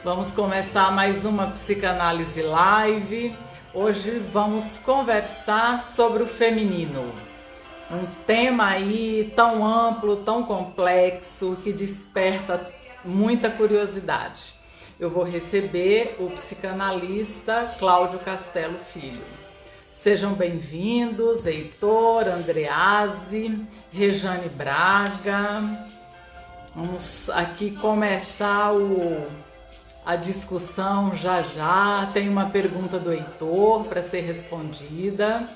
Vamos começar mais uma psicanálise live. Hoje vamos conversar sobre o feminino. Um tema aí tão amplo, tão complexo, que desperta muita curiosidade. Eu vou receber o psicanalista Cláudio Castelo Filho. Sejam bem-vindos, Heitor, Andrease, Rejane Braga. Vamos aqui começar a discussão já já. Tem uma pergunta do Heitor para ser respondida.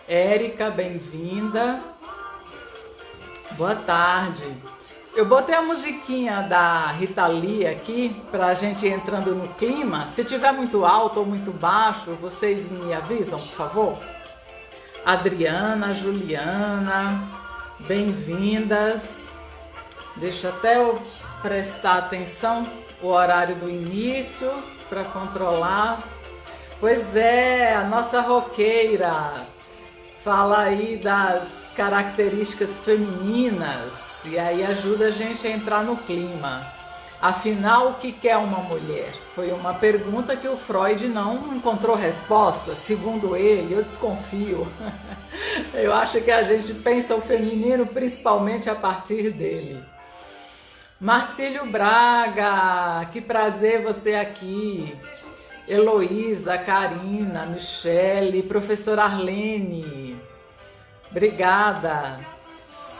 Érica, bem-vinda. Boa tarde. Eu botei a musiquinha da Rita Lee aqui para a gente ir entrando no clima. Se tiver muito alto ou muito baixo, vocês me avisam, por favor. Adriana, Juliana, bem-vindas. Deixa até eu prestar atenção o horário do início para controlar. Pois é, a nossa roqueira fala aí das características femininas e aí ajuda a gente a entrar no clima. Afinal, o que é uma mulher? Foi uma pergunta que o Freud não encontrou resposta, segundo ele, eu desconfio. Eu acho que a gente pensa o feminino principalmente a partir dele. Marcílio Braga, que prazer você aqui. Heloísa, Karina, Michele, professora Arlene, obrigada.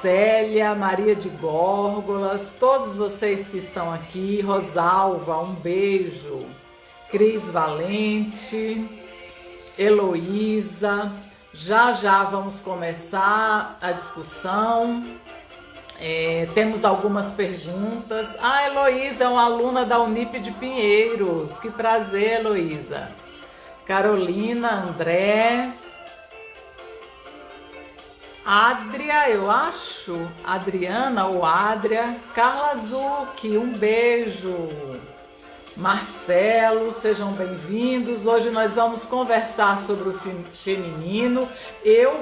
Célia, Maria de Górgolas, todos vocês que estão aqui. Rosalva, um beijo. Cris Valente, Heloísa, já já vamos começar a discussão. Temos algumas perguntas. Ah, Heloísa é uma aluna da Unip de Pinheiros. Que prazer, Heloísa. Carolina, André. Adria, eu acho. Adriana ou Adria. Carla Zucchi, um beijo. Marcelo, sejam bem-vindos. Hoje nós vamos conversar sobre o feminino.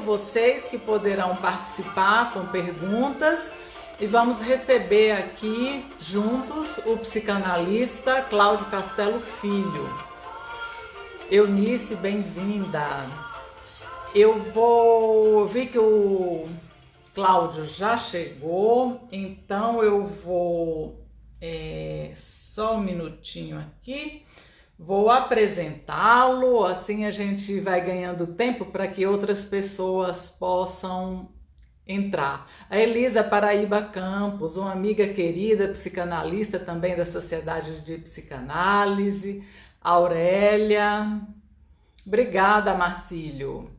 Vocês que poderão participar com perguntas. E vamos receber aqui juntos o psicanalista Cláudio Castelo Filho. Eunice, bem-vinda. Vi que o Cláudio já chegou, então eu vou só um minutinho aqui. Vou apresentá-lo, assim a gente vai ganhando tempo para que outras pessoas possam entrar. A Elisa Paraíba Campos, uma amiga querida, psicanalista também da Sociedade de Psicanálise. Aurélia, obrigada, Marcílio.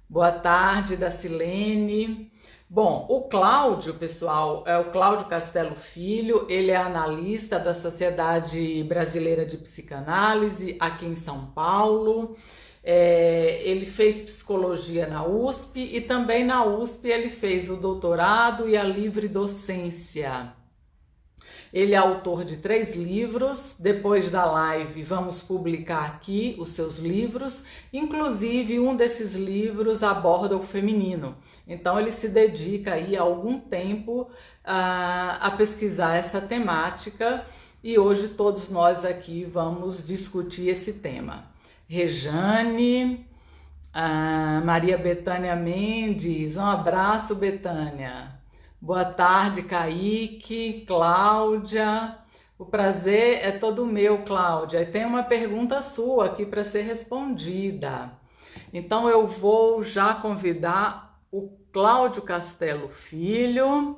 Boa tarde, da Silene. Bom, o Cláudio, pessoal, é o Cláudio Castelo Filho, ele é analista da Sociedade Brasileira de Psicanálise aqui em São Paulo. Ele fez psicologia na USP e também na USP ele fez o doutorado e a livre docência. Ele é autor de 3 livros. Depois da live vamos publicar aqui os seus livros, inclusive um desses livros aborda o feminino. Então ele se dedica aí há algum tempo a pesquisar essa temática e hoje todos nós aqui vamos discutir esse tema. Rejane, Maria Betânia Mendes, um abraço, Betânia. Boa tarde, Kaique, Cláudia. O prazer é todo meu, Cláudia. E tem uma pergunta sua aqui para ser respondida. Então eu vou já convidar o Cláudio Castelo Filho.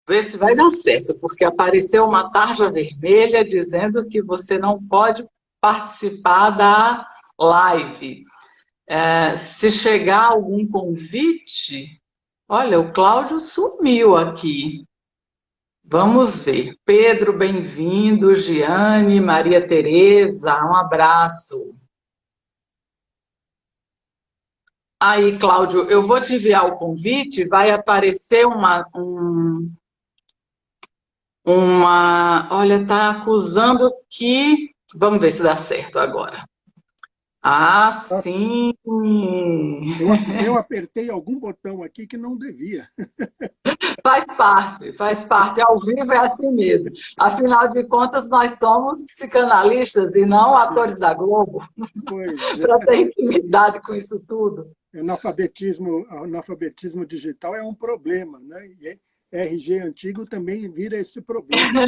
Ver se vai dar certo, porque apareceu uma tarja vermelha dizendo que você não pode participar da live. Se chegar algum convite, olha, o Cláudio sumiu aqui. Vamos ver. Pedro, bem-vindo. Giane, Maria Tereza, um abraço. Aí, Cláudio, eu vou te enviar o convite, vai aparecer olha, tá acusando que... Vamos ver se dá certo agora. Ah, Tá? sim! Eu apertei algum botão aqui que não devia. Faz parte, faz parte. Ao vivo é assim mesmo. Afinal de contas, nós somos psicanalistas e não atores da Globo, Pois para é, ter intimidade com isso tudo. analfabetismo digital é um problema, né? E RG antigo também vira esse problema.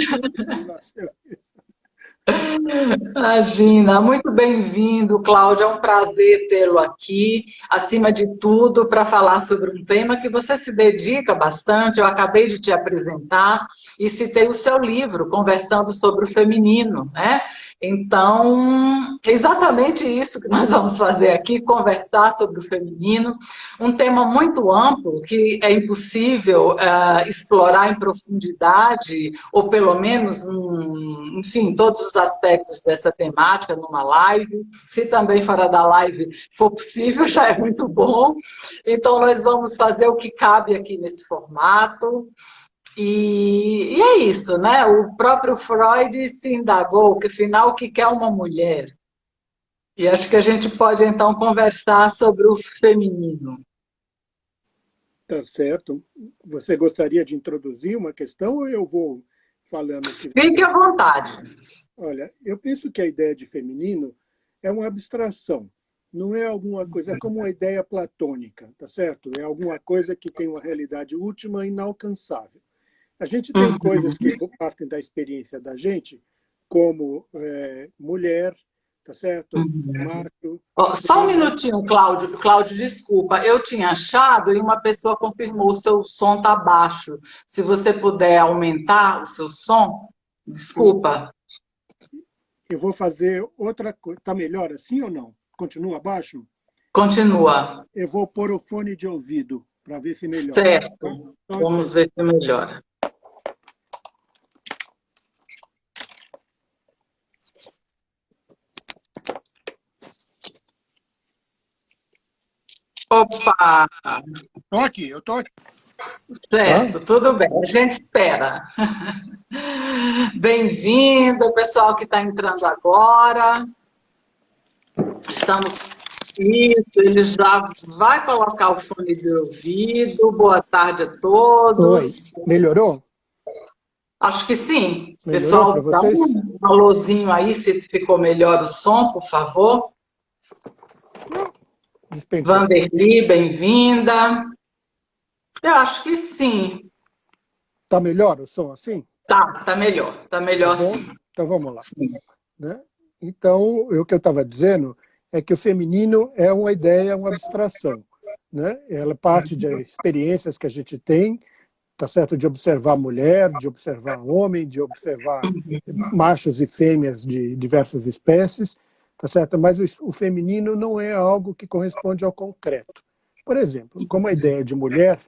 Imagina, muito bem-vindo, Cláudio. É um prazer tê-lo aqui. Acima de tudo, para falar sobre um tema que você se dedica bastante. Eu acabei de te apresentar e citei o seu livro, Conversando sobre o Feminino, né? Então, é exatamente isso que nós vamos fazer aqui, conversar sobre o feminino, um tema muito amplo que é impossível explorar em profundidade, ou pelo menos, enfim, todos os aspectos dessa temática numa live. Se também fora da live for possível, já é muito bom. Então, nós vamos fazer o que cabe aqui nesse formato. E é isso, né? O próprio Freud se indagou que, afinal, o que quer uma mulher? E acho que a gente pode, então, conversar sobre o feminino. Tá certo. Você gostaria de introduzir uma questão ou eu vou falando o que Fique você... à vontade. Olha, eu penso que a ideia de feminino é uma abstração, não é alguma coisa, é como uma ideia platônica, tá certo? É alguma coisa que tem uma realidade última, inalcançável. A gente tem coisas que partem da experiência da gente, como mulher, tá certo? Macho, Só um fêmea. minutinho, Cláudio. Cláudio, desculpa. Eu tinha achado e uma pessoa confirmou o seu som está baixo. Se você puder aumentar o seu som, desculpa. Eu vou fazer outra coisa. Está melhor assim ou não? Continua abaixo? Continua. Eu vou pôr o fone de ouvido para ver se melhora. Certo. Só um Vamos instantinho. ver se melhora. Opa! Estou aqui, eu estou aqui. Tá? Certo, tudo bem. A gente espera. Bem-vindo, pessoal que está entrando agora. Estamos. Isso, ele já vai colocar o fone de ouvido. Boa tarde a Oi. todos. Melhorou? Acho que sim. Melhorou para Pessoal, dá vocês? um alôzinho aí se ficou melhor o som, por favor. Despencou. Vanderly, bem-vinda. Eu acho que sim. Tá melhor o som assim? Tá Tá melhor bom? sim. Então vamos lá. Sim. Né? Então, o que eu estava dizendo é que o feminino é uma ideia, uma abstração. Né? Ela parte de experiências que a gente tem, tá certo? De observar mulher, de observar homem, de observar machos e fêmeas de diversas espécies, tá certo? Mas o feminino não é algo que corresponde ao concreto. Por exemplo, como a ideia de mulher,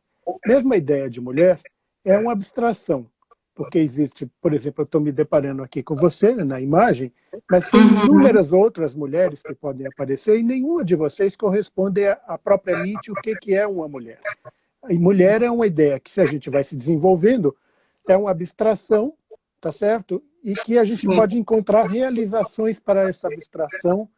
mesmo a ideia de mulher é uma abstração, porque existe, por exemplo, eu estou me deparando aqui com você né, na imagem, mas tem Uhum. inúmeras outras mulheres que podem aparecer e nenhuma de vocês corresponde a propriamente o que é uma mulher. E mulher é uma ideia que, se a gente vai se desenvolvendo, é uma abstração, tá certo? E que a gente Sim. pode encontrar realizações para essa abstração,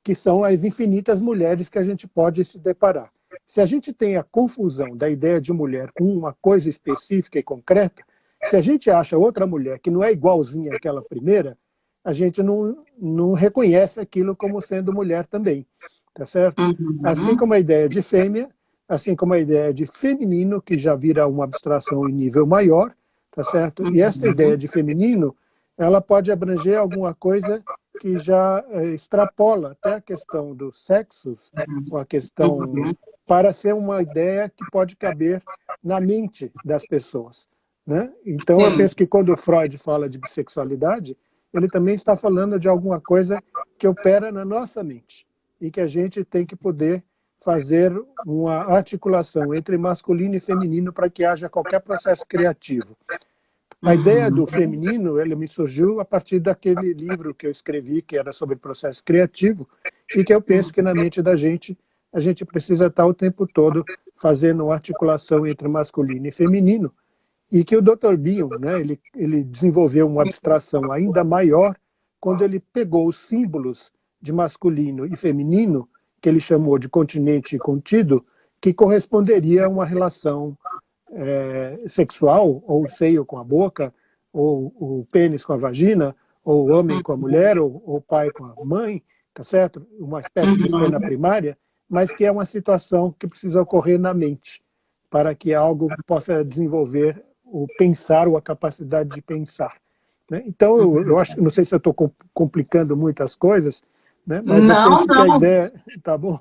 que são as infinitas mulheres que a gente pode se deparar. Se a gente tem a confusão da ideia de mulher com uma coisa específica e concreta, se a gente acha outra mulher que não é igualzinha àquela primeira, a gente não reconhece aquilo como sendo mulher também, tá certo? Assim Uhum. como a ideia de fêmea, assim como a ideia de feminino, que já vira uma abstração em nível maior, tá certo? E esta ideia Uhum. de feminino, ela pode abranger alguma coisa que já extrapola até a questão dos sexos, ou a questão Uhum. para ser uma ideia que pode caber na mente das pessoas. Né? Então, eu Sim. penso que quando o Freud fala de bissexualidade, ele também está falando de alguma coisa que opera na nossa mente e que a gente tem que poder fazer uma articulação entre masculino e feminino para que haja qualquer processo criativo. A ideia do Uhum. feminino, ele me surgiu a partir daquele livro que eu escrevi, que era sobre processo criativo, e que eu penso que na mente da gente, a gente precisa estar o tempo todo fazendo uma articulação entre masculino e feminino, e que o Dr. Bion, né, ele desenvolveu uma abstração ainda maior quando ele pegou os símbolos de masculino e feminino, que ele chamou de continente e contido, que corresponderia a uma relação sexual, ou o seio com a boca, ou o pênis com a vagina, ou o homem com a mulher, ou o pai com a mãe, tá certo? Uma espécie de cena primária, mas que é uma situação que precisa ocorrer na mente, para que algo possa desenvolver o pensar ou a capacidade de pensar. Né? Então, eu acho, não sei se eu estou complicando muitas coisas, né? Mas eu penso que a ideia, tá bom?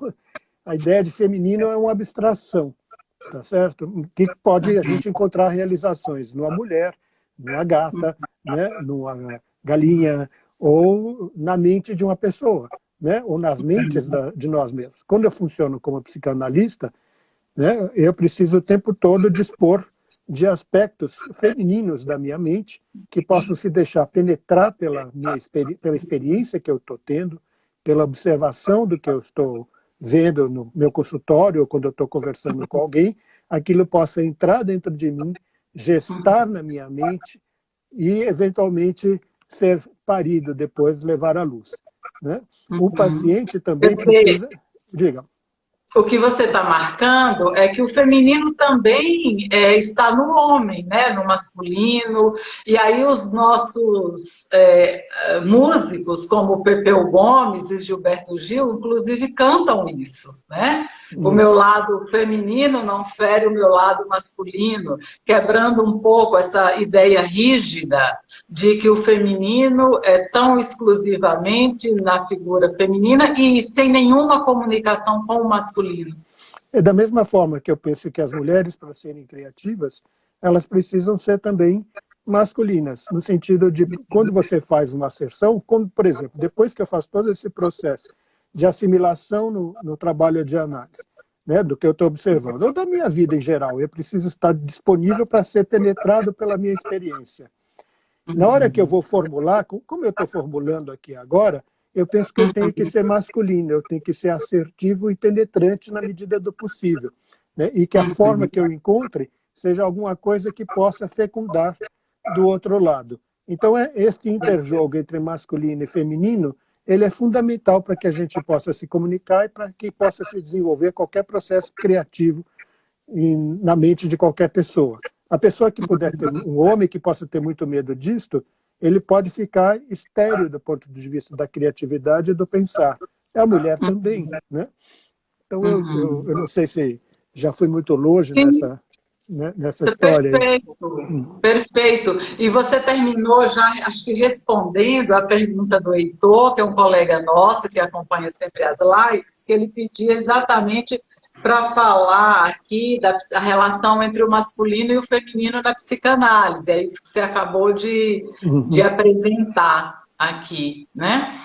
A ideia de feminino é uma abstração, tá certo? Que pode a gente encontrar realizações numa mulher, numa gata, né? Numa galinha, ou na mente de uma pessoa, né? Ou nas mentes de nós mesmos. Quando eu funciono como psicanalista, né? Eu preciso o tempo todo dispor de aspectos femininos da minha mente que possam se deixar penetrar pela experiência que eu estou tendo, pela observação do que eu estou vendo no meu consultório ou quando eu estou conversando com alguém, aquilo possa entrar dentro de mim, gestar na minha mente e, eventualmente, ser parido depois, levar à luz. Né? O paciente também precisa... Diga. O que você está marcando é que o feminino também está no homem, né? No masculino. E aí os nossos músicos, como Pepeu Gomes e Gilberto Gil, inclusive cantam isso, né? O meu lado feminino não fere o meu lado masculino, quebrando um pouco essa ideia rígida de que o feminino é tão exclusivamente na figura feminina e sem nenhuma comunicação com o masculino. É da mesma forma que eu penso que as mulheres, para serem criativas, elas precisam ser também masculinas, no sentido de, quando você faz uma asserção, como, por exemplo, depois que eu faço todo esse processo de assimilação no trabalho de análise, né, do que eu estou observando, ou da minha vida em geral, eu preciso estar disponível para ser penetrado pela minha experiência. Na hora que eu vou formular, como eu estou formulando aqui agora, eu penso que eu tenho que ser masculino, eu tenho que ser assertivo e penetrante na medida do possível. Né? E que a forma que eu encontre seja alguma coisa que possa fecundar do outro lado. Então, este interjogo entre masculino e feminino, ele é fundamental para que a gente possa se comunicar e para que possa se desenvolver qualquer processo criativo na mente de qualquer pessoa. A pessoa que puder ter, um homem que possa ter muito medo disto, ele pode ficar estéril do ponto de vista da criatividade e do pensar. É a mulher também, né? Então, eu não sei se já fui muito longe nessa história. Perfeito, perfeito. E você terminou já, acho que respondendo a pergunta do Heitor, que é um colega nosso, que acompanha sempre as lives, que ele pedia exatamente para falar aqui da relação entre o masculino e o feminino na psicanálise. É isso que você acabou de apresentar aqui, né?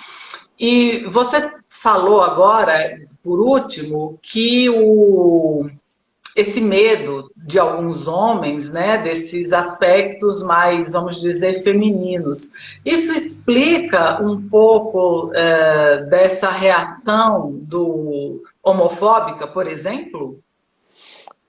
E você falou agora, por último, que esse medo de alguns homens, né, desses aspectos mais, vamos dizer, femininos. Isso explica um pouco dessa reação homofóbica, por exemplo?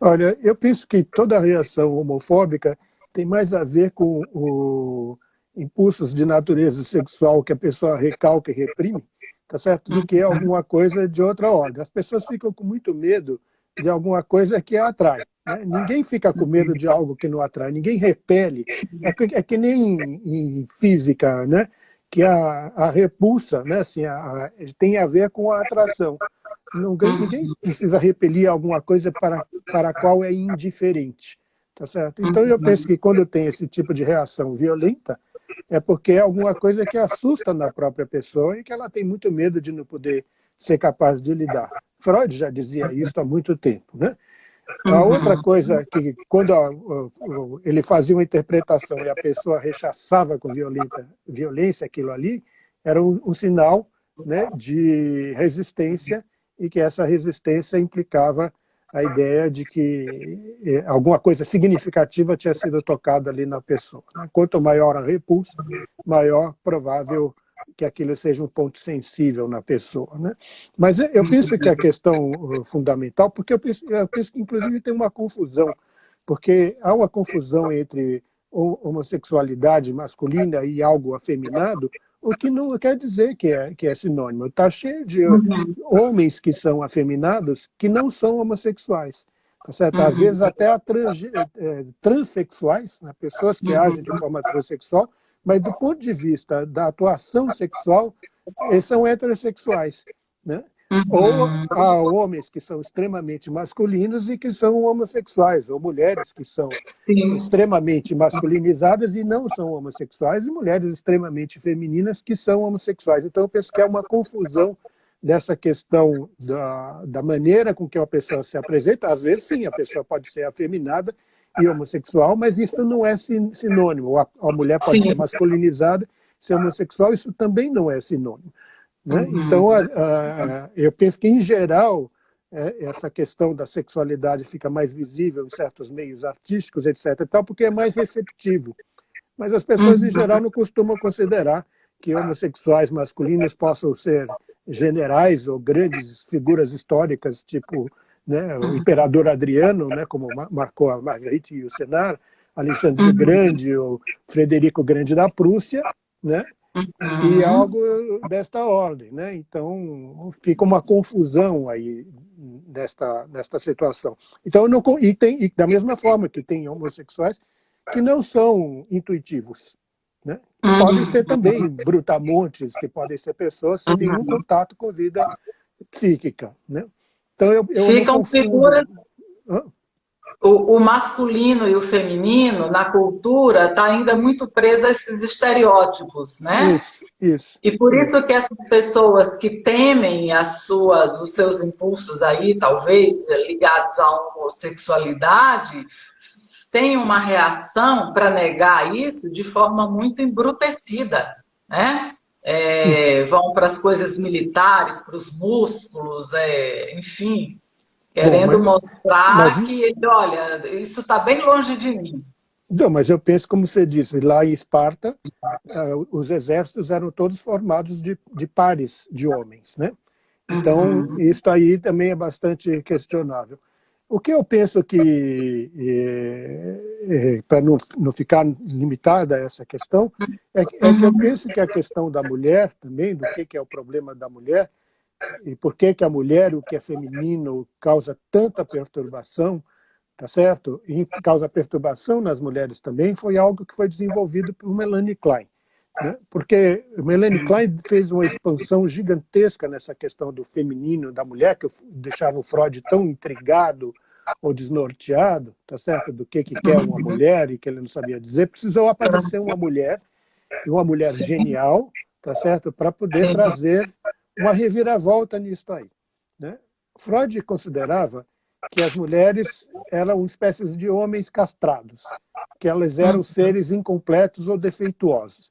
Olha, eu penso que toda reação homofóbica tem mais a ver com os impulsos de natureza sexual que a pessoa recalca e reprime, tá certo? Do que alguma coisa de outra ordem. As pessoas ficam com muito medo de alguma coisa que a atrai. Né? Ninguém fica com medo de algo que não atrai, ninguém repele. É que nem em física, né? Que a repulsa, né? Assim, tem a ver com a atração. Ninguém precisa repelir alguma coisa para a qual é indiferente. Tá certo? Então, eu penso que quando tem esse tipo de reação violenta, é porque é alguma coisa que assusta na própria pessoa e que ela tem muito medo de não poder ser capaz de lidar. Freud já dizia isso há muito tempo. Né? A outra coisa que, quando ele fazia uma interpretação e a pessoa rechaçava com violência aquilo ali, era um sinal, né, de resistência, e que essa resistência implicava a ideia de que alguma coisa significativa tinha sido tocada ali na pessoa. Né? Quanto maior a repulsa, maior provável que aquilo seja um ponto sensível na pessoa. Né? Mas eu penso que a questão fundamental, porque eu penso que inclusive tem uma confusão, porque há uma confusão entre homossexualidade masculina e algo afeminado, o que não quer dizer que é sinônimo. Está cheio de Uhum. homens que são afeminados que não são homossexuais. Tá certo? Às Uhum. vezes até transexuais, né? Pessoas que agem de Uhum. forma transexual, mas do ponto de vista da atuação sexual, eles são heterossexuais. Né? Ou Uhum. há homens que são extremamente masculinos e que são homossexuais, ou mulheres que são Sim. extremamente masculinizadas e não são homossexuais, e mulheres extremamente femininas que são homossexuais. Então, eu penso que é uma confusão dessa questão da maneira com que uma pessoa se apresenta. Às vezes, sim, a pessoa pode ser afeminada e homossexual, mas isso não é sinônimo. A mulher pode ser Sim. masculinizada, ser homossexual, isso também não é sinônimo. Né? Uhum. Então, eu penso que, em geral, essa questão da sexualidade fica mais visível em certos meios artísticos, etc., e tal, porque é mais receptivo. Mas as pessoas, em geral, Uhum. não costumam considerar que homossexuais masculinos possam ser generais ou grandes figuras históricas, tipo, né, o imperador Adriano, né, como marcou a Marguerite e o Senar, Alexandre o Uhum. Grande, ou Frederico o Grande da Prússia, né, e Uhum. algo desta ordem. Né? Então, fica uma confusão aí nesta situação. Então, não, e da mesma forma que tem homossexuais que não são intuitivos, né? Que podem ser também Uhum. brutamontes, que podem ser pessoas sem nenhum Uhum. contato com a vida psíquica. Né? Então, eu não Ficam confundo. figuras. O masculino e o feminino na cultura está ainda muito preso a esses estereótipos, né? Isso. E por isso que essas pessoas que temem os seus impulsos aí, talvez ligados à homossexualidade, têm uma reação para negar isso de forma muito embrutecida, né? Vão para as coisas militares, para os músculos, enfim, Bom, querendo mas mostrar que ele, olha, isso está bem longe de mim. não, mas eu penso, como você disse, lá em Esparta, os exércitos eram todos formados de pares de homens, né? Então, Uhum, isso aí também é bastante questionável. O que eu penso que, para não ficar limitada a essa questão, é que eu uhum, penso que a questão da mulher também, do que é o problema da mulher, e por que a mulher, o que é feminino, causa tanta perturbação, tá certo? E causa perturbação nas mulheres também, foi algo que foi desenvolvido por Melanie Klein. Né? Porque Melanie Klein fez uma expansão gigantesca nessa questão do feminino, da mulher, que deixava o Freud tão intrigado ou desnorteado, tá certo? Do que quer uma uhum. mulher e que ele não sabia dizer. Precisou aparecer uma mulher, e uma mulher Sim, genial, tá certo? Para poder sim. trazer uma reviravolta nisso aí. Né? Freud considerava que as mulheres eram espécies de homens castrados, que elas eram Uhum, seres incompletos ou defeituosos.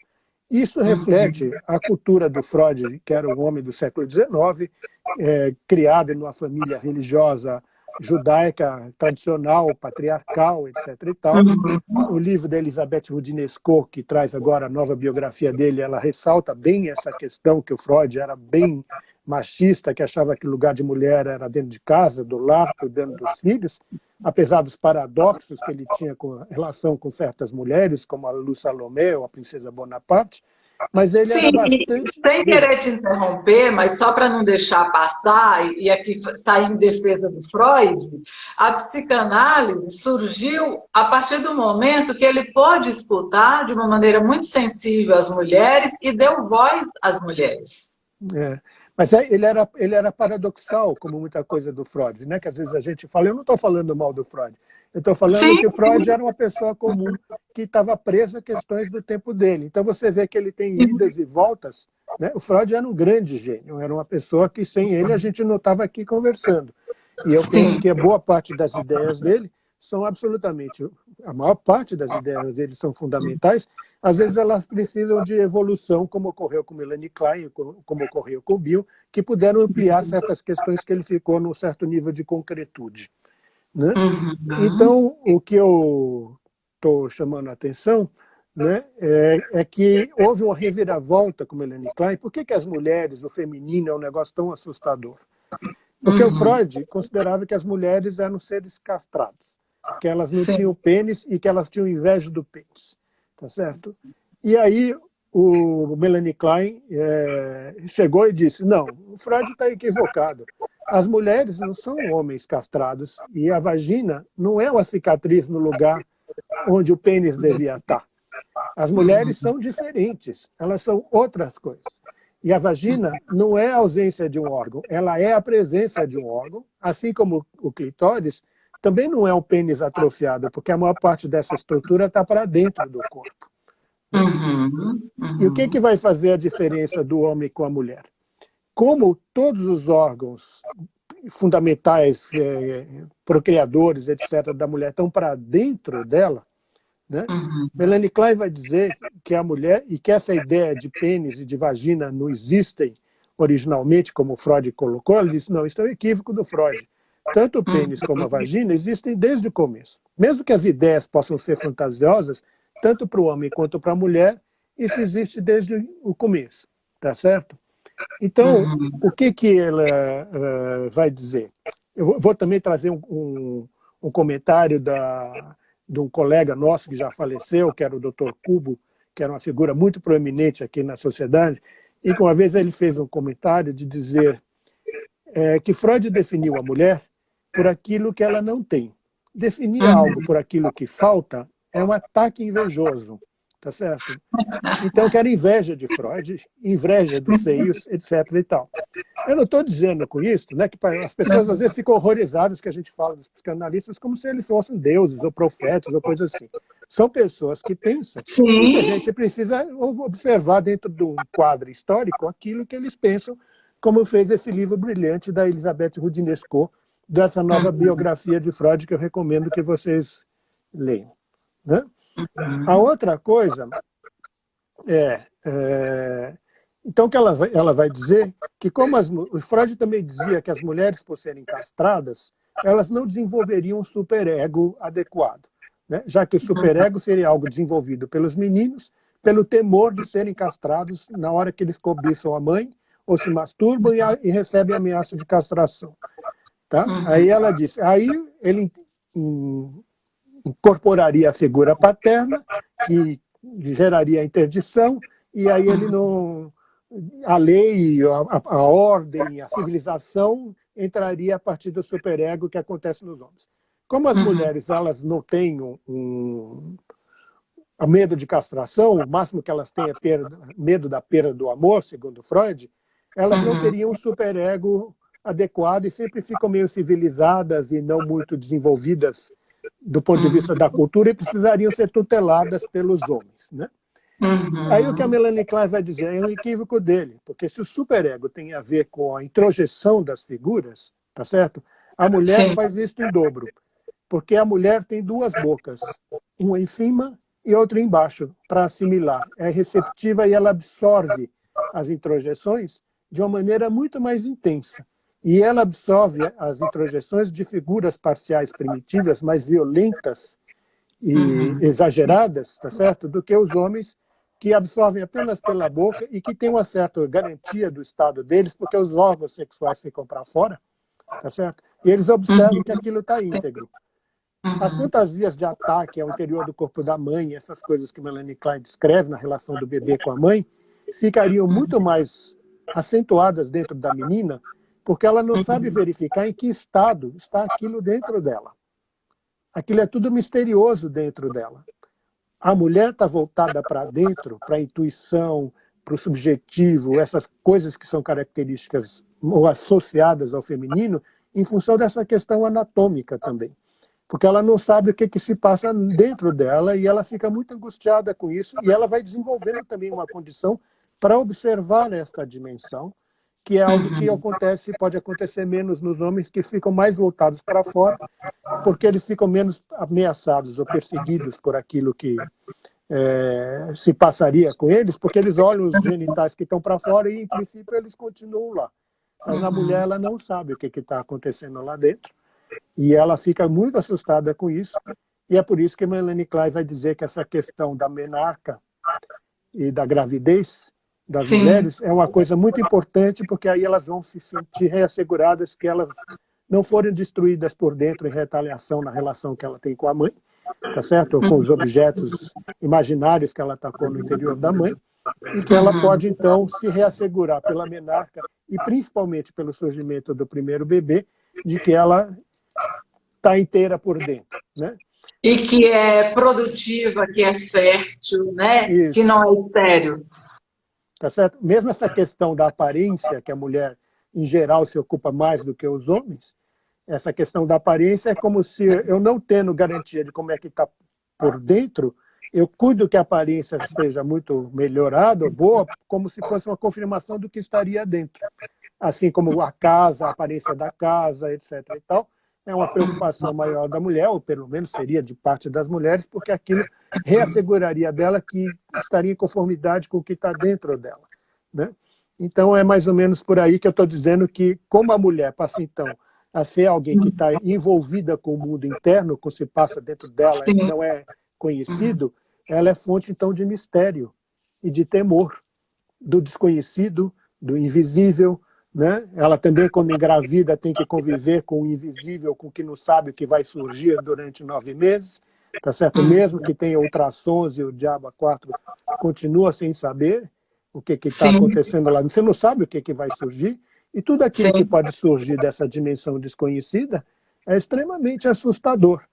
Isso reflete uhum. a cultura do Freud, que era um homem do século XIX, criado numa família religiosa judaica tradicional, patriarcal, etc. e tal. O Uhum. livro da Elisabeth Roudinesco, que traz agora a nova biografia dele, ela ressalta bem essa questão que o Freud era bem machista, que achava que o lugar de mulher era dentro de casa, do lar, cuidando dos filhos, apesar dos paradoxos que ele tinha com relação com certas mulheres, como a Lu Salomé ou a Princesa Bonaparte, mas ele era Sim, bastante... sem Diga. querer te interromper, mas só para não deixar passar e aqui sair em defesa do Freud, a psicanálise surgiu a partir do momento que ele pôde escutar de uma maneira muito sensível as mulheres e deu voz às mulheres. É. Mas ele era paradoxal, como muita coisa do Freud, né? Que às vezes a gente fala, eu não estou falando mal do Freud, eu estou falando Sim, que o Freud era uma pessoa comum que estava preso a questões do tempo dele. Então você vê que ele tem idas e voltas. Né? O Freud era um grande gênio, era uma pessoa que sem ele a gente não estava aqui conversando. E eu penso sim, que a boa parte das ideias dele são absolutamente, a maior parte das ideias dele são fundamentais, às vezes elas precisam de evolução, como ocorreu com Melanie Klein, como ocorreu com Bill, que puderam ampliar certas questões que ele ficou num certo nível de concretude. Né? uhum, Então, o que eu estou chamando a atenção, né, é que houve uma reviravolta com Melanie Klein. Por que as mulheres, o feminino, é um negócio tão assustador? Porque o uhum, Freud considerava que as mulheres eram seres castrados, que elas não sim, tinham pênis e que elas tinham inveja do pênis. Tá certo? E aí o Melanie Klein chegou e disse, não, o Freud está equivocado. As mulheres não são homens castrados e a vagina não é uma cicatriz no lugar onde o pênis devia estar. As mulheres são diferentes, elas são outras coisas. E a vagina não é a ausência de um órgão, ela é a presença de um órgão, assim como o clitóris também não é um pênis atrofiado, porque a maior parte dessa estrutura está para dentro do corpo. E o que vai fazer a diferença do homem com a mulher? Como todos os órgãos fundamentais, procriadores, etc., da mulher estão para dentro dela, né? Melanie Klein vai dizer que a mulher, e que essa ideia de pênis e de vagina não existem originalmente, como Freud colocou, ela disse, não, isso é um equívoco do Freud. Tanto o pênis como a vagina existem desde o começo. Mesmo que as ideias possam ser fantasiosas, tanto para o homem quanto para a mulher, isso existe desde o começo, tá certo? Então, o que ela vai dizer? Eu vou também trazer um comentário de um colega nosso que já faleceu, que era o Dr. Kubo, que era uma figura muito proeminente aqui na sociedade, e que uma vez ele fez um comentário de dizer que Freud definiu a mulher por aquilo que ela não tem. Definir algo por aquilo que falta é um ataque invejoso, tá certo? Então, que era inveja de Freud, inveja dos seios, etc. e tal. Eu não estou dizendo com isso, né, que as pessoas às vezes ficam horrorizadas que a gente fala dos psicanalistas como se eles fossem deuses ou profetas ou coisa assim. São pessoas que pensam e que a gente precisa observar dentro de um quadro histórico aquilo que eles pensam, como fez esse livro brilhante da Elisabeth Roudinesco, dessa nova biografia de Freud, que eu recomendo que vocês leiam. Né? A outra coisa então que ela vai dizer que como o Freud também dizia que as mulheres, por serem castradas, elas não desenvolveriam um superego adequado, né? Já que o superego seria algo desenvolvido pelos meninos pelo temor de serem castrados na hora que eles cobiçam a mãe ou se masturbam e recebem ameaça de castração. Tá? Aí ela disse, aí ele incorporaria a figura paterna, que geraria a interdição, e aí ele não... A lei, a ordem, a civilização entraria a partir do superego que acontece nos homens. Como as mulheres elas não têm a medo de castração, o máximo que elas têm é medo da perda do amor, segundo Freud, elas não teriam um superego adequado e sempre ficam meio civilizadas e não muito desenvolvidas do ponto de vista da cultura e precisariam ser tuteladas pelos homens, né? Aí o que a Melanie Klein vai dizer é um equívoco dele, porque se o superego tem a ver com a introjeção das figuras, tá certo? A mulher faz isso em dobro, porque a mulher tem duas bocas, uma em cima e outra embaixo, para assimilar. É receptiva e ela absorve as introjeções de uma maneira muito mais intensa. E ela absorve as introjeções de figuras parciais primitivas, mais violentas e exageradas, tá certo? Do que os homens que absorvem apenas pela boca e que têm uma certa garantia do estado deles, porque os órgãos sexuais ficam para fora, tá certo? E eles observam que aquilo está íntegro. As fantasias de ataque ao interior do corpo da mãe, essas coisas que Melanie Klein descreve na relação do bebê com a mãe, ficariam muito mais acentuadas dentro da menina, porque ela não sabe verificar em que estado está aquilo dentro dela. Aquilo é tudo misterioso dentro dela. A mulher está voltada para dentro, para a intuição, para o subjetivo, essas coisas que são características ou associadas ao feminino, em função dessa questão anatômica também. Porque ela não sabe o que se passa dentro dela e ela fica muito angustiada com isso e ela vai desenvolvendo também uma condição para observar esta dimensão, que é algo que pode acontecer menos nos homens que ficam mais voltados para fora, porque eles ficam menos ameaçados ou perseguidos por aquilo que se passaria com eles, porque eles olham os genitais que estão para fora e, em princípio, eles continuam lá. Mas na mulher, ela não sabe o que está acontecendo lá dentro, e ela fica muito assustada com isso, e é por isso que Melanie Klein vai dizer que essa questão da menarca e da gravidez das mulheres é uma coisa muito importante, porque aí elas vão se sentir reasseguradas que elas não forem destruídas por dentro em retaliação na relação que ela tem com a mãe, tá certo? Ou com os objetos imaginários que ela tacou no interior da mãe, e que ela pode, então, se reassegurar pela menarca e principalmente pelo surgimento do primeiro bebê, de que ela está inteira por dentro, né? E que é produtiva, que é fértil, né? Que Isso, não é estéril. tá certo? Mesmo essa questão da aparência, que a mulher, em geral, se ocupa mais do que os homens, essa questão da aparência é como se eu não tendo garantia de como é que está por dentro, eu cuido que a aparência esteja muito melhorada ou boa, como se fosse uma confirmação do que estaria dentro. Assim como a casa, a aparência da casa, etc. e tal, é uma preocupação maior da mulher, ou pelo menos seria de parte das mulheres, porque aquilo reasseguraria dela que estaria em conformidade com o que está dentro dela, né? Então, é mais ou menos por aí que eu estou dizendo que, como a mulher passa, então, a ser alguém que está envolvida com o mundo interno, com o que se passa dentro dela e Sim. não é conhecido, ela é fonte, então, de mistério e de temor, do desconhecido, do invisível, né? Ela também, quando engravida, tem que conviver com o invisível, com o que não sabe o que vai surgir durante 9 meses, tá certo? Mesmo que tenha ultrassons e o diabo a 4, continua sem saber o que está Sim, acontecendo lá. Você não sabe o que vai surgir, e tudo aquilo que sim. pode surgir dessa dimensão desconhecida é extremamente assustador,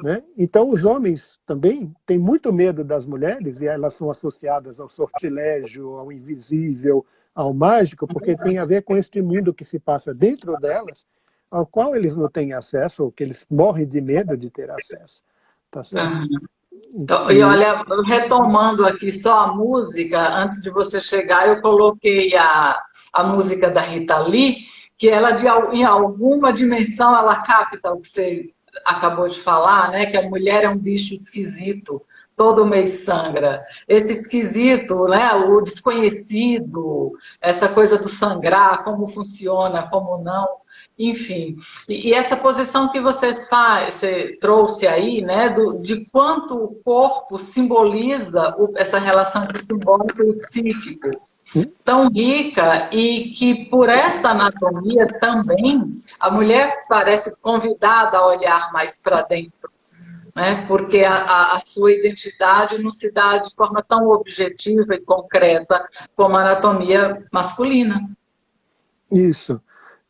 né? Então, os homens também têm muito medo das mulheres, e elas são associadas ao sortilégio, ao invisível, ao mágico, porque tem a ver com este mundo que se passa dentro delas, ao qual eles não têm acesso, ou que eles morrem de medo de ter acesso. Tá certo? Aham. Então, e E, olha, retomando aqui só a música, antes de você chegar, eu coloquei a música da Rita Lee, que ela, em alguma dimensão, ela capta o que você acabou de falar, né? Que a mulher é um bicho esquisito, todo mês sangra. Esse esquisito, né? O desconhecido, essa coisa do sangrar, como funciona, como não. Enfim, e essa posição que você faz, você trouxe aí, né, de quanto o corpo simboliza essa relação entre o simbólico e o psíquico, tão rica, e que por essa anatomia também a mulher parece convidada a olhar mais para dentro, né, porque a sua identidade não se dá de forma tão objetiva e concreta como a anatomia masculina. isso.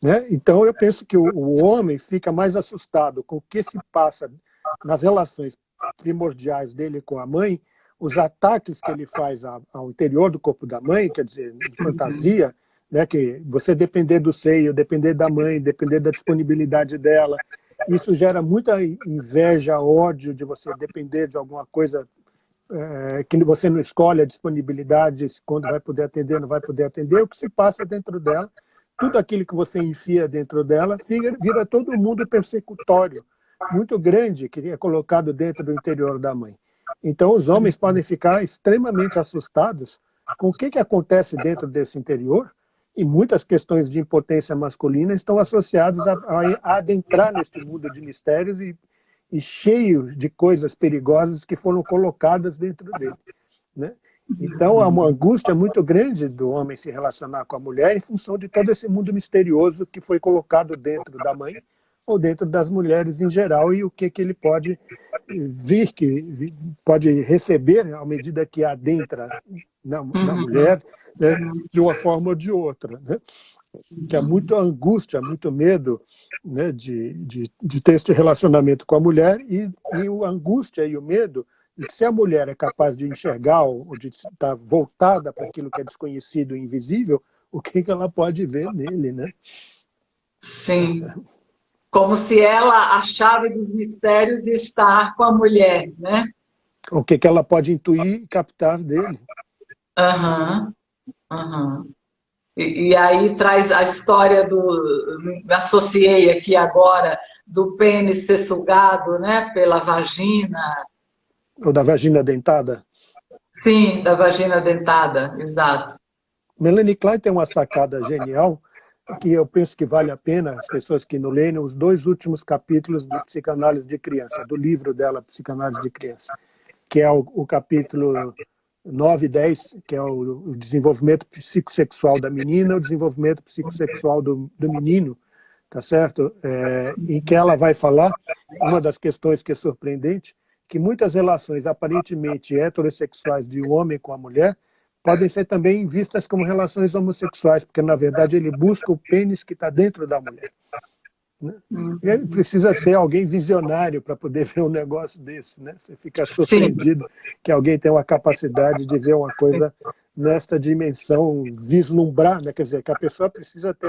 Né? Então, eu penso que o homem fica mais assustado com o que se passa nas relações primordiais dele com a mãe, os ataques que ele faz ao interior do corpo da mãe, quer dizer, de fantasia, né? Que você depender do seio, depender da mãe, depender da disponibilidade dela, isso gera muita inveja, ódio de você depender de alguma coisa que você não escolhe a disponibilidade, quando vai poder atender, não vai poder atender, o que se passa dentro dela, tudo aquilo que você enfia dentro dela, vira todo mundo persecutório, muito grande, que é colocado dentro do interior da mãe. Então, os homens podem ficar extremamente assustados com o que acontece dentro desse interior, e muitas questões de impotência masculina estão associadas a adentrar neste mundo de mistérios e cheio de coisas perigosas que foram colocadas dentro dele, né? Então, há uma angústia muito grande do homem se relacionar com a mulher em função de todo esse mundo misterioso que foi colocado dentro da mãe ou dentro das mulheres em geral, e o que ele pode vir, que pode receber à medida que adentra na mulher, né, de uma forma ou de outra, né? Que há muita angústia, muito medo, né, de ter esse relacionamento com a mulher, e a angústia e o medo de que, se a mulher é capaz de enxergar ou de estar voltada para aquilo que é desconhecido e invisível, o que ela pode ver nele, né? Sim. Como se ela, a chave dos mistérios, ia estar com a mulher, né? O que ela pode intuir e captar dele. Aham, aham. E aí traz a história associei aqui agora, do pênis ser sugado, né, pela vagina. Ou da vagina dentada. Sim, da vagina dentada, exato. Melanie Klein tem uma sacada genial, que eu penso que vale a pena as pessoas que não leem os 2 últimos capítulos de Psicanálise de Criança, do livro dela, Psicanálise de Criança, que é o capítulo 9 e 10, que é o desenvolvimento psicossexual da menina, o desenvolvimento psicossexual do menino, tá certo? Em que ela vai falar, uma das questões que é surpreendente, que muitas relações aparentemente heterossexuais de um homem com a mulher podem ser também vistas como relações homossexuais, porque, na verdade, ele busca o pênis que está dentro da mulher. Né? Ele precisa ser alguém visionário para poder ver um negócio desse. Né? Você fica surpreendido que alguém tem uma capacidade de ver uma coisa nesta dimensão, vislumbrar, né? Quer dizer, que a pessoa precisa ter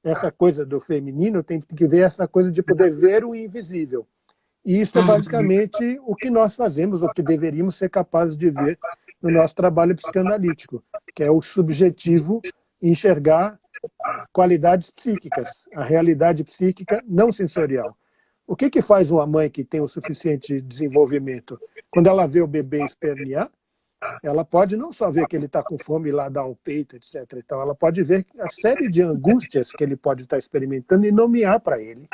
essa coisa do feminino, tem que ver essa coisa de poder ver o invisível. E isso é basicamente o que nós fazemos, o que deveríamos ser capazes de ver no nosso trabalho psicanalítico, que é o subjetivo enxergar qualidades psíquicas, a realidade psíquica não sensorial. O que faz uma mãe que tem o suficiente desenvolvimento? Quando ela vê o bebê espernear, ela pode não só ver que ele está com fome e lá dar o peito, etc. Então, ela pode ver a série de angústias que ele pode estar experimentando e nomear para ele.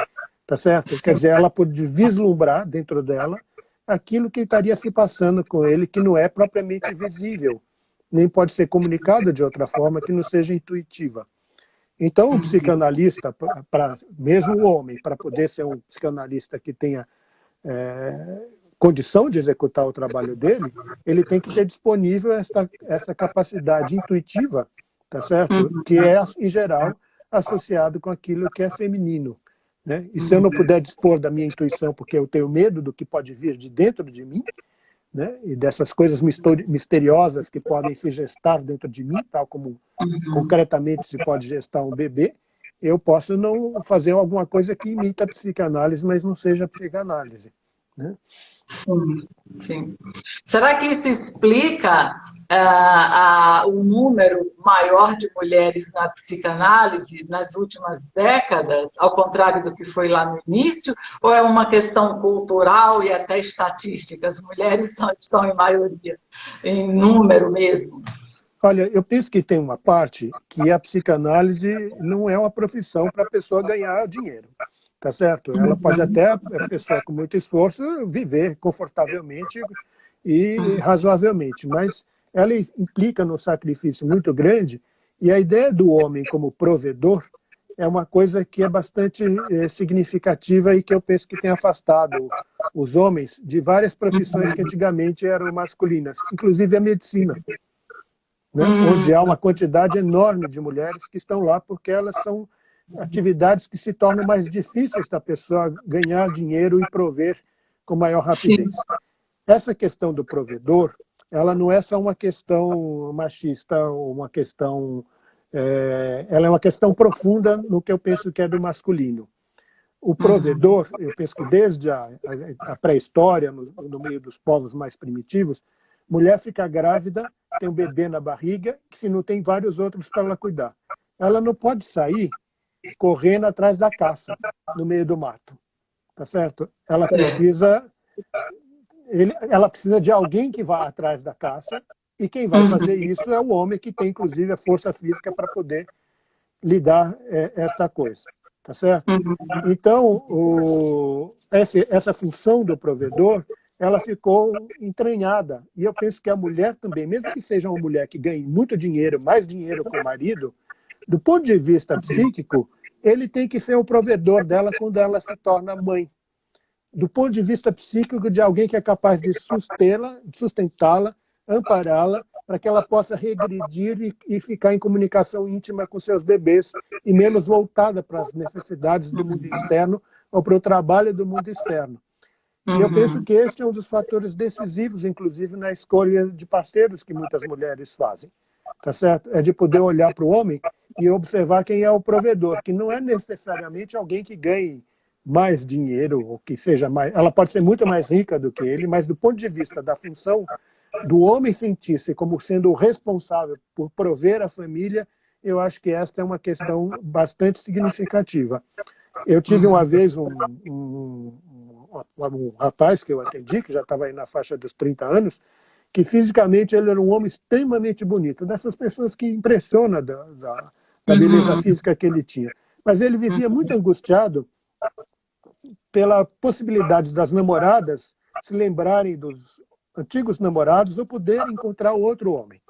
Tá certo? Quer dizer, ela pode vislumbrar dentro dela aquilo que estaria se passando com ele, que não é propriamente visível, nem pode ser comunicado de outra forma que não seja intuitiva. Então, o psicanalista, mesmo o homem, para poder ser um psicanalista que tenha condição de executar o trabalho dele, ele tem que ter disponível essa capacidade intuitiva, tá certo? Que é, em geral, associado com aquilo que é feminino. Né? E se eu não puder dispor da minha intuição porque eu tenho medo do que pode vir de dentro de mim, né? E dessas coisas misteriosas que podem se gestar dentro de mim, tal como concretamente se pode gestar um bebê, eu posso não fazer alguma coisa que imita a psicanálise, mas não seja a psicanálise. Né? Sim. Será que isso explica o número maior de mulheres na psicanálise nas últimas décadas, ao contrário do que foi lá no início, ou é uma questão cultural e até estatística? As mulheres estão em maioria, em número mesmo. Olha, eu penso que tem uma parte que a psicanálise não é uma profissão para a pessoa ganhar dinheiro. Tá certo? Ela pode até, a pessoa com muito esforço, viver confortavelmente e razoavelmente, mas ela implica num sacrifício muito grande, e a ideia do homem como provedor é uma coisa que é bastante significativa e que eu penso que tem afastado os homens de várias profissões que antigamente eram masculinas, inclusive a medicina, né? Onde há uma quantidade enorme de mulheres que estão lá porque elas são atividades que se tornam mais difíceis da pessoa ganhar dinheiro e prover com maior rapidez. Sim. Essa questão do provedor, ela não é só uma questão machista, ou uma questão... ela é uma questão profunda no que eu penso que é do masculino. O provedor, eu penso que desde a pré-história, no meio dos povos mais primitivos, mulher fica grávida, tem um bebê na barriga, que se não tem vários outros para ela cuidar. Ela não pode sair correndo atrás da caça, no meio do mato. Tá certo? Ela precisa de alguém que vá atrás da caça, e quem vai fazer isso é o homem, que tem, inclusive, a força física para poder lidar esta coisa. Tá certo? Então, essa função do provedor, ela ficou entranhada. E eu penso que a mulher também, mesmo que seja uma mulher que ganhe muito dinheiro, mais dinheiro que o marido, do ponto de vista psíquico, ele tem que ser o provedor dela quando ela se torna mãe. Do ponto de vista psíquico, de alguém que é capaz de sustentá-la, ampará-la, para que ela possa regredir e ficar em comunicação íntima com seus bebês e menos voltada para as necessidades do mundo externo ou para o trabalho do mundo externo. E eu penso que este é um dos fatores decisivos, inclusive, na escolha de parceiros que muitas mulheres fazem. Tá certo? É de poder olhar para o homem e observar quem é o provedor, que não é necessariamente alguém que ganhe mais dinheiro, ou que seja mais... Ela pode ser muito mais rica do que ele, mas do ponto de vista da função do homem sentir-se como sendo o responsável por prover a família, eu acho que esta é uma questão bastante significativa. Eu tive uma vez um rapaz que eu atendi, que já estava aí na faixa dos 30 anos, que fisicamente ele era um homem extremamente bonito, dessas pessoas que impressionam da beleza física que ele tinha. Mas ele vivia muito angustiado pela possibilidade das namoradas se lembrarem dos antigos namorados ou poder encontrar outro homem.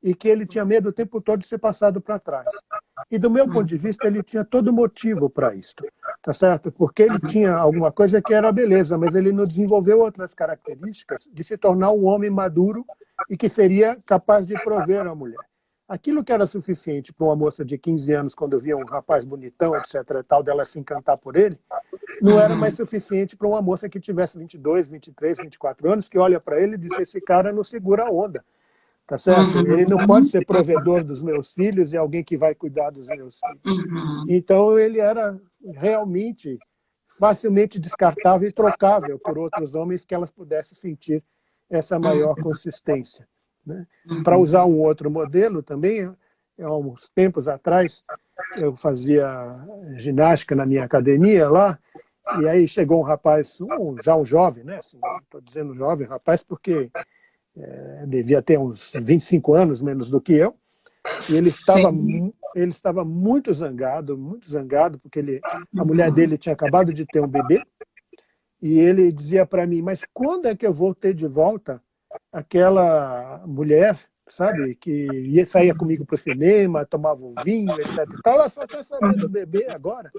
E que ele tinha medo o tempo todo de ser passado para trás. E do meu ponto de vista, ele tinha todo motivo para isso, tá certo? Porque ele tinha alguma coisa que era beleza, mas ele não desenvolveu outras características de se tornar um homem maduro e que seria capaz de prover a mulher. Aquilo que era suficiente para uma moça de 15 anos, quando via um rapaz bonitão, etc., e tal, dela se encantar por ele, não era mais suficiente para uma moça que tivesse 22, 23, 24 anos, que olha para ele e diz: esse cara não segura a onda, tá certo? Ele não pode ser provedor dos meus filhos e alguém que vai cuidar dos meus filhos. Então, ele era realmente facilmente descartável e trocável por outros homens que elas pudessem sentir essa maior consistência, né? Para usar um outro modelo também, há uns tempos atrás, eu fazia ginástica na minha academia lá, e aí chegou um rapaz, já um jovem, né? Estou dizendo jovem rapaz porque devia ter uns 25 anos menos do que eu, e ele estava muito zangado, porque a mulher dele tinha acabado de ter um bebê, e ele dizia para mim: mas quando é que eu vou ter de volta aquela mulher, sabe, que saía comigo para o cinema, tomava um vinho, etc. Ela só quer saber do bebê agora.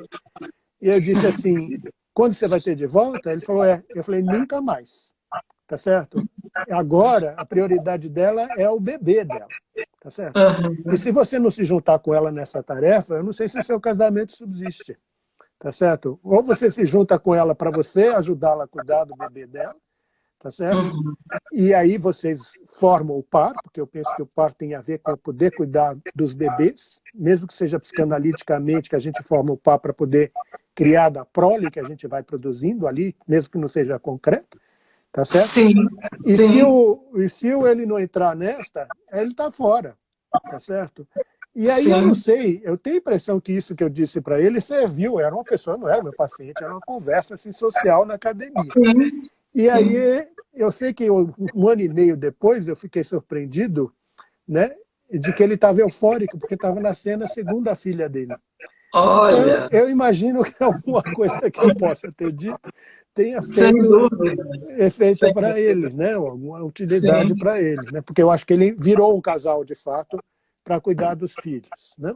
E eu disse assim: quando você vai ter de volta? Ele falou: eu falei: nunca mais, tá certo? Agora a prioridade dela é o bebê dela, tá certo? E se você não se juntar com ela nessa tarefa, eu não sei se o seu casamento subsiste, tá certo? Ou você se junta com ela para você ajudá-la a cuidar do bebê dela, tá certo? E aí vocês formam o par, porque eu penso que o par tem a ver com poder cuidar dos bebês, mesmo que seja psicanaliticamente, que a gente forma o par para poder criar da prole que a gente vai produzindo ali, mesmo que não seja concreto, tá certo? Sim, e sim. se ele não entrar nesta, ele está fora, tá certo? E aí Sim. eu não sei, eu tenho a impressão que isso que eu disse para ele serviu, era uma pessoa, não era meu paciente, era uma conversa assim, social na academia. Sim. E aí eu sei que um ano e meio depois eu fiquei surpreendido, né, de que ele estava eufórico, porque estava nascendo a segunda filha dele. Olha. Então eu imagino que alguma coisa que eu possa ter dito tenha Sem feito dúvida. efeito Sem para dúvida. ele, né, alguma utilidade Sim. para ele, né, porque eu acho que ele virou um casal de fato para cuidar dos filhos, né?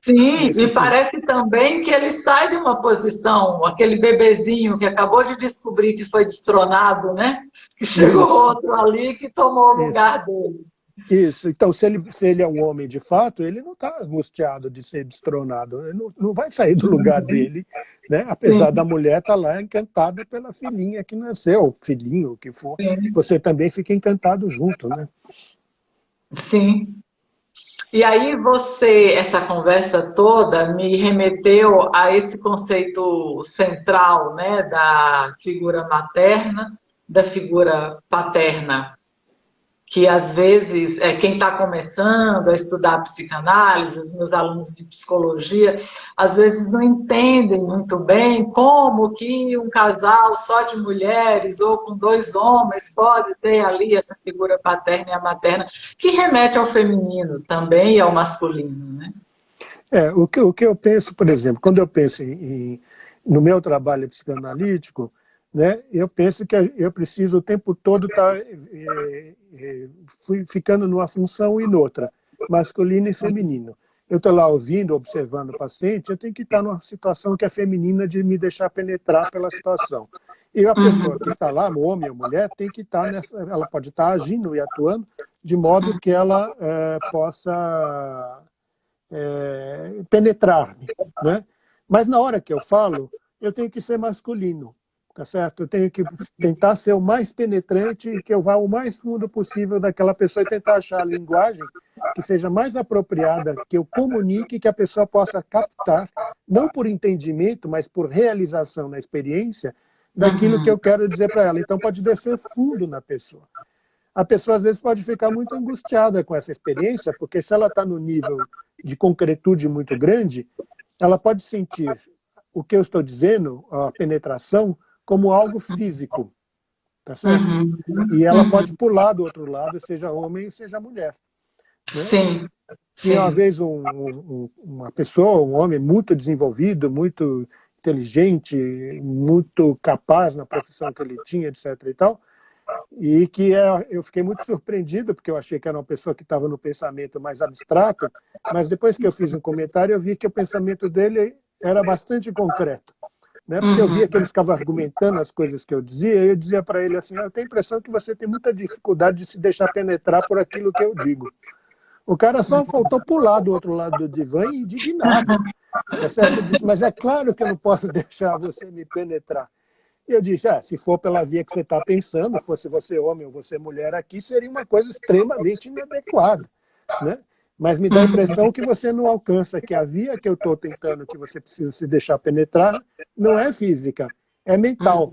Sim, Nesse e sentido. parece também que ele sai de uma posição, aquele bebezinho que acabou de descobrir que foi destronado, né? Que chegou Isso, outro ali que tomou o isso. lugar dele. Isso. Então, se ele é um homem de fato, ele não está angustiado de ser destronado. Ele não vai sair do lugar dele, né? Apesar da Sim, mulher estar lá encantada pela filhinha que nasceu, filhinho, o que for. sim, Você também fica encantado junto, né? sim. E aí essa conversa toda me remeteu a esse conceito central, né, da figura materna, da figura paterna, que às vezes quem está começando a estudar psicanálise, os meus alunos de psicologia, às vezes não entendem muito bem como que um casal só de mulheres ou com dois homens pode ter ali essa figura paterna e a materna, que remete ao feminino também e ao masculino, né? O que eu penso, por exemplo, quando eu penso no meu trabalho psicanalítico, né, eu penso que eu preciso o tempo todo estar ficando numa função e noutra, masculino e feminino. Eu estou lá ouvindo, observando o paciente, eu tenho que estar numa situação que é feminina de me deixar penetrar pela situação. E a pessoa que está lá, o homem ou mulher, tem que estar ela pode estar agindo e atuando de modo que ela possa penetrar-me, né? Mas na hora que eu falo, eu tenho que ser masculino, tá certo? Eu tenho que tentar ser o mais penetrante, que eu vá o mais fundo possível daquela pessoa e tentar achar a linguagem que seja mais apropriada, que eu comunique, que a pessoa possa captar, não por entendimento, mas por realização na experiência, daquilo que eu quero dizer para ela. Então pode descer fundo na pessoa. A pessoa às vezes pode ficar muito angustiada com essa experiência, porque se ela está no nível de concretude muito grande, ela pode sentir o que eu estou dizendo, a penetração, como algo físico, tá certo? E ela pode pular do outro lado, seja homem, seja mulher, né? Sim, Tinha uma sim. vez uma pessoa, um homem muito desenvolvido, muito inteligente, muito capaz na profissão que ele tinha, etc. e tal, e que eu fiquei muito surpreendido, porque eu achei que era uma pessoa que estava no pensamento mais abstrato, mas depois que eu fiz um comentário, eu vi que o pensamento dele era bastante concreto. Né? Porque eu via que ele ficava argumentando as coisas que eu dizia, e eu dizia para ele assim, eu tenho a impressão que você tem muita dificuldade de se deixar penetrar por aquilo que eu digo. O cara só faltou pular do outro lado do divã e indignado. Tá certo? Eu disse, mas é claro que eu não posso deixar você me penetrar. E eu disse, se for pela via que você está pensando, fosse você homem ou você mulher aqui, seria uma coisa extremamente inadequada. Né? Mas me dá a impressão que você não alcança, que a via que eu estou tentando, que você precisa se deixar penetrar, não é física, é mental.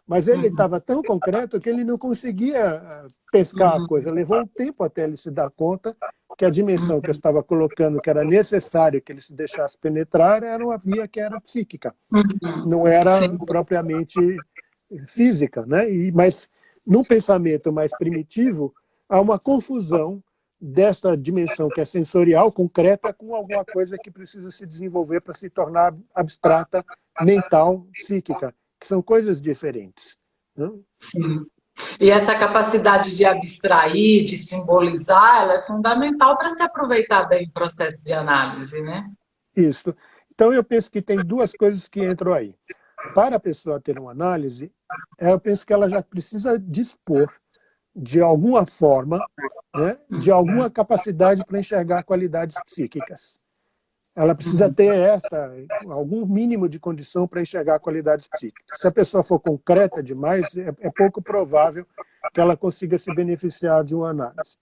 Mas ele estava tão concreto que ele não conseguia pescar a coisa. Levou um tempo até ele se dar conta que a dimensão que eu estava colocando, que era necessário que ele se deixasse penetrar, era uma via que era psíquica, não era propriamente física. Né? Mas num pensamento mais primitivo, há uma confusão dessa dimensão que é sensorial, concreta, com alguma coisa que precisa se desenvolver para se tornar abstrata, mental, psíquica, que são coisas diferentes. Né? Sim. E essa capacidade de abstrair, de simbolizar, ela é fundamental para se aproveitar bem o processo de análise, né? Isso. Então, eu penso que tem duas coisas que entram aí. Para a pessoa ter uma análise, eu penso que ela já precisa dispor de alguma forma, né, de alguma capacidade para enxergar qualidades psíquicas. Ela precisa ter algum mínimo de condição para enxergar qualidades psíquicas. Se a pessoa for concreta demais, é pouco provável que ela consiga se beneficiar de uma análise.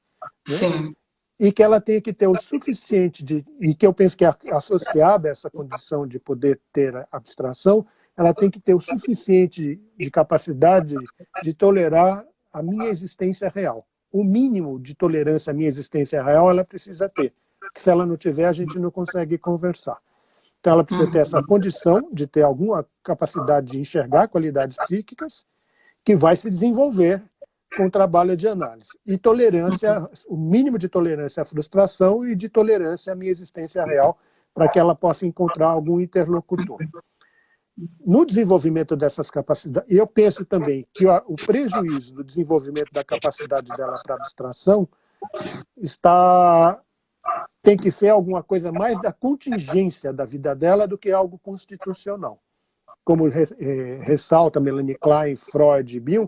Né? Sim. E que ela tenha que ter o suficiente, e que eu penso que é associada a essa condição de poder ter abstração, ela tem que ter o suficiente de capacidade de tolerar a minha existência real. O mínimo de tolerância à minha existência real ela precisa ter. Porque se ela não tiver, a gente não consegue conversar. Então ela precisa ter essa condição de ter alguma capacidade de enxergar qualidades psíquicas que vai se desenvolver com o trabalho de análise. E tolerância, o mínimo de tolerância à frustração e de tolerância à minha existência real, para que ela possa encontrar algum interlocutor. No desenvolvimento dessas capacidades, e eu penso também que o prejuízo do desenvolvimento da capacidade dela para abstração tem que ser alguma coisa mais da contingência da vida dela do que algo constitucional. Como ressalta Melanie Klein, Freud e Bion,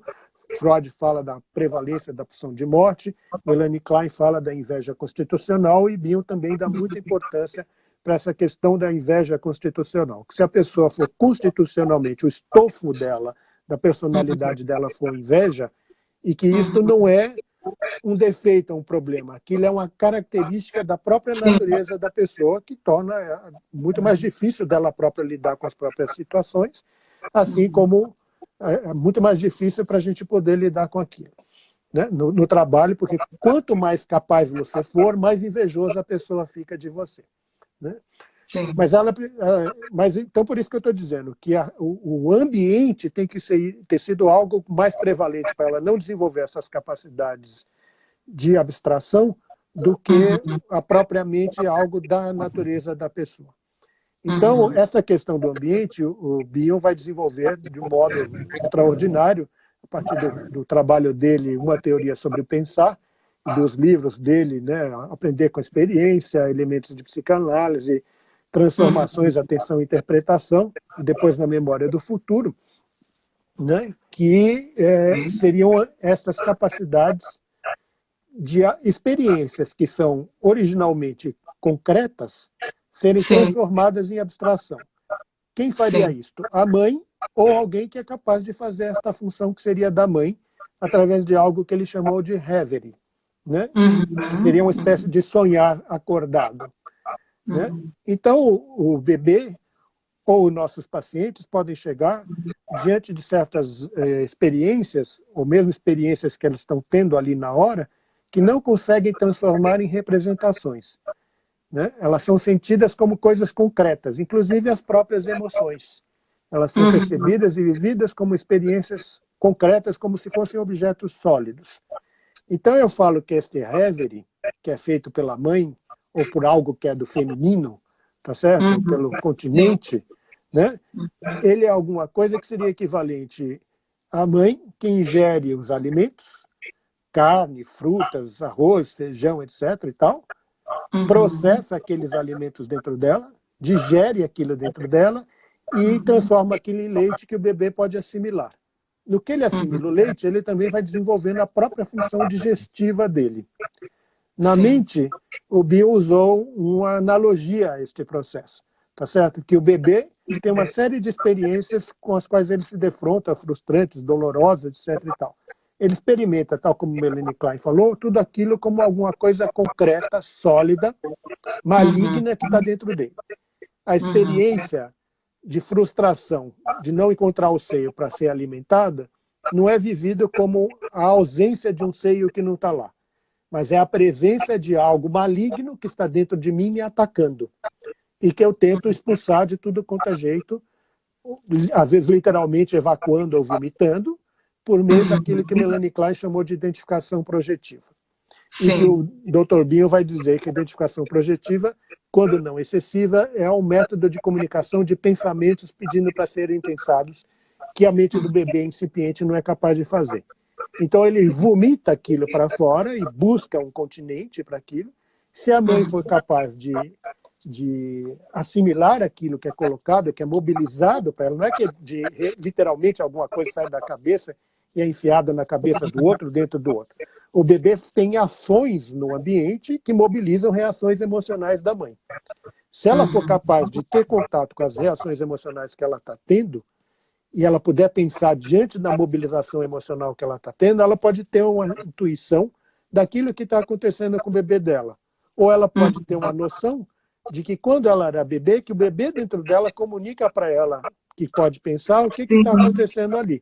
Freud fala da prevalência da pulsão de morte, Melanie Klein fala da inveja constitucional e Bion também dá muita importância para essa questão da inveja constitucional. Que se a pessoa for constitucionalmente, o estofo dela, da personalidade dela for inveja, e que isso não é um defeito, um problema. Aquilo é uma característica da própria natureza da pessoa que torna muito mais difícil dela própria lidar com as próprias situações, assim como é muito mais difícil para a gente poder lidar com aquilo. Né? No trabalho, porque quanto mais capaz você for, mais invejoso a pessoa fica de você. Né? Sim. Mas então por isso que eu estou dizendo que o ambiente tem que ter sido algo mais prevalente para ela não desenvolver essas capacidades de abstração do que propriamente algo da natureza da pessoa. Então, essa questão do ambiente, o Bion vai desenvolver de um modo extraordinário, a partir do trabalho dele, Uma Teoria sobre o Pensar, dos livros dele, né, Aprender com a Experiência, Elementos de Psicanálise, Transformações, Atenção e Interpretação, e depois na Memória do Futuro, né, que seriam essas capacidades de experiências que são originalmente concretas serem transformadas em abstração. Quem faria isto? A mãe ou alguém que é capaz de fazer esta função que seria da mãe através de algo que ele chamou de reverie, né? Que seria uma espécie de sonhar acordado. Né? Então, o bebê ou nossos pacientes podem chegar diante de certas experiências, ou mesmo experiências que eles estão tendo ali na hora, que não conseguem transformar em representações. Né? Elas são sentidas como coisas concretas, inclusive as próprias emoções. Elas são percebidas e vividas como experiências concretas, como se fossem objetos sólidos. Então eu falo que este reverie, que é feito pela mãe, ou por algo que é do feminino, tá certo? Pelo continente, né? Ele é alguma coisa que seria equivalente A mãe que ingere os alimentos, carne, frutas, arroz, feijão, etc. e tal, processa aqueles alimentos dentro dela, digere aquilo dentro dela e transforma aquilo em leite que o bebê pode assimilar. No que ele assimila o leite, ele também vai desenvolvendo a própria função digestiva dele. Na Sim. mente, o Bill usou uma analogia a este processo, tá certo? Que o bebê tem uma série de experiências com as quais ele se defronta, frustrantes, dolorosas, etc. e tal. Ele experimenta, tal como Melanie Klein falou, tudo aquilo como alguma coisa concreta, sólida, maligna que está dentro dele. A experiência de frustração, de não encontrar o seio para ser alimentada, não é vivida como a ausência de um seio que não está lá, mas é a presença de algo maligno que está dentro de mim me atacando e que eu tento expulsar de tudo quanto é jeito, às vezes literalmente evacuando ou vomitando, por meio daquilo que Melanie Klein chamou de identificação projetiva. Sim. E que o Dr. Bill vai dizer que a identificação projetiva, quando não excessiva, é um método de comunicação de pensamentos pedindo para serem pensados, que a mente do bebê incipiente não é capaz de fazer. Então ele vomita aquilo para fora e busca um continente para aquilo. Se a mãe for capaz de assimilar aquilo que é colocado, que é mobilizado para ela, não é que literalmente alguma coisa sai da cabeça e é enfiada na cabeça do outro, dentro do outro. O bebê tem ações no ambiente que mobilizam reações emocionais da mãe. Se ela for capaz de ter contato com as reações emocionais que ela está tendo, e ela puder pensar diante da mobilização emocional que ela está tendo, ela pode ter uma intuição daquilo que está acontecendo com o bebê dela. Ou ela pode ter uma noção de que quando ela era bebê, que o bebê dentro dela comunica para ela, que pode pensar, o que está acontecendo ali.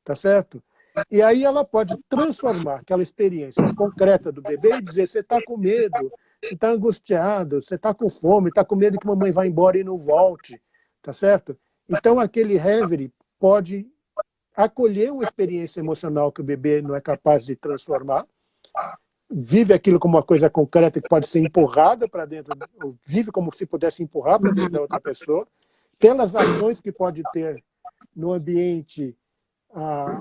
Tá certo? E aí ela pode transformar aquela experiência concreta do bebê e dizer: você está com medo, você está angustiado, você está com fome, está com medo que mamãe vá embora e não volte. Tá certo? Então aquele Reverie pode acolher uma experiência emocional que o bebê não é capaz de transformar, vive aquilo como uma coisa concreta que pode ser empurrada para dentro, vive como se pudesse empurrar para dentro da outra pessoa, pelas ações que pode ter no ambiente.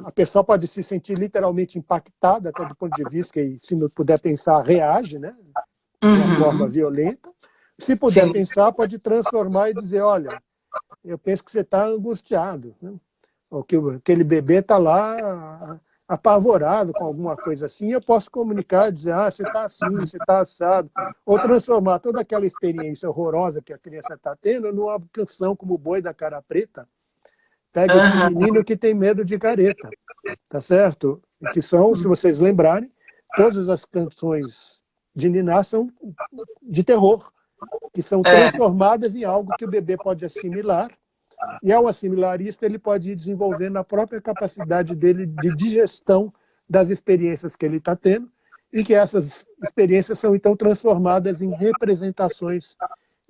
A pessoa pode se sentir literalmente impactada, até do ponto de vista que, se não puder pensar, reage, né? De uma forma violenta. Se puder pensar, pode transformar e dizer: olha, eu penso que você está angustiado, né? Ou que aquele bebê está lá apavorado com alguma coisa assim, eu posso comunicar, dizer: ah, você está assim, você está assado. Ou transformar toda aquela experiência horrorosa que a criança está tendo numa canção como o Boi da Cara Preta. Pega esse menino que tem medo de careta, tá certo? Que são, se vocês lembrarem, todas as canções de Niná são de terror, que são transformadas em algo que o bebê pode assimilar, e ao assimilar isso, ele pode ir desenvolvendo a própria capacidade dele de digestão das experiências que ele está tendo, e que essas experiências são, então, transformadas em representações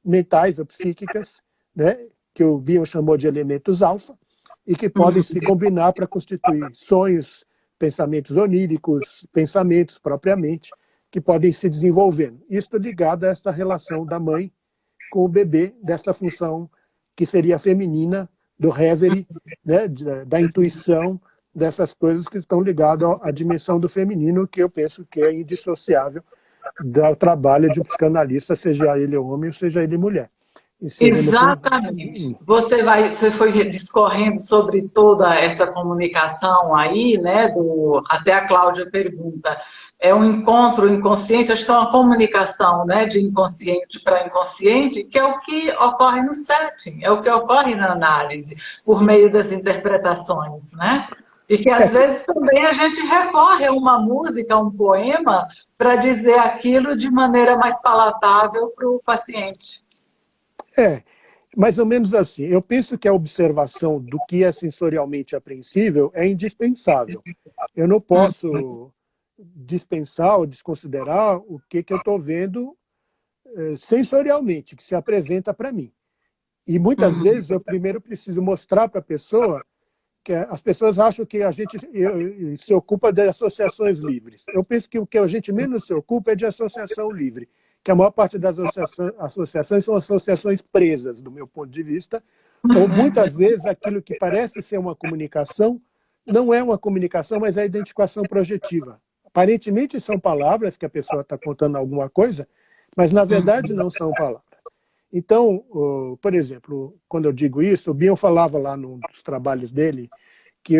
mentais ou psíquicas, né, que o Bion chamou de elementos alfa, e que podem se combinar para constituir sonhos, pensamentos oníricos, pensamentos propriamente, que podem se desenvolvendo. Isso ligado a esta relação da mãe com o bebê, desta função que seria feminina, do Reverie, né, da intuição, dessas coisas que estão ligadas à dimensão do feminino, que eu penso que é indissociável do trabalho de um psicanalista, seja ele homem ou seja ele mulher. Exatamente. Você foi discorrendo sobre toda essa comunicação aí, né? Até a Cláudia pergunta. É um encontro inconsciente, acho que é uma comunicação, né, de inconsciente para inconsciente, que é o que ocorre no setting, é o que ocorre na análise, por meio das interpretações, né? E que às vezes também a gente recorre a uma música, a um poema, para dizer aquilo de maneira mais palatável para o paciente. Mais ou menos assim. Eu penso que a observação do que é sensorialmente apreensível é indispensável. Eu não posso dispensar ou desconsiderar o que eu estou vendo sensorialmente, que se apresenta para mim. E muitas vezes eu primeiro preciso mostrar para a pessoa que as pessoas acham que a gente se ocupa de associações livres. Eu penso que o que a gente menos se ocupa é de associação livre, que a maior parte das associações são associações presas, do meu ponto de vista, ou muitas vezes aquilo que parece ser uma comunicação não é uma comunicação, mas é a identificação projetiva. Aparentemente são palavras que a pessoa está contando alguma coisa, mas na verdade não são palavras. Então, por exemplo, quando eu digo isso, o Bion falava lá num dos trabalhos dele que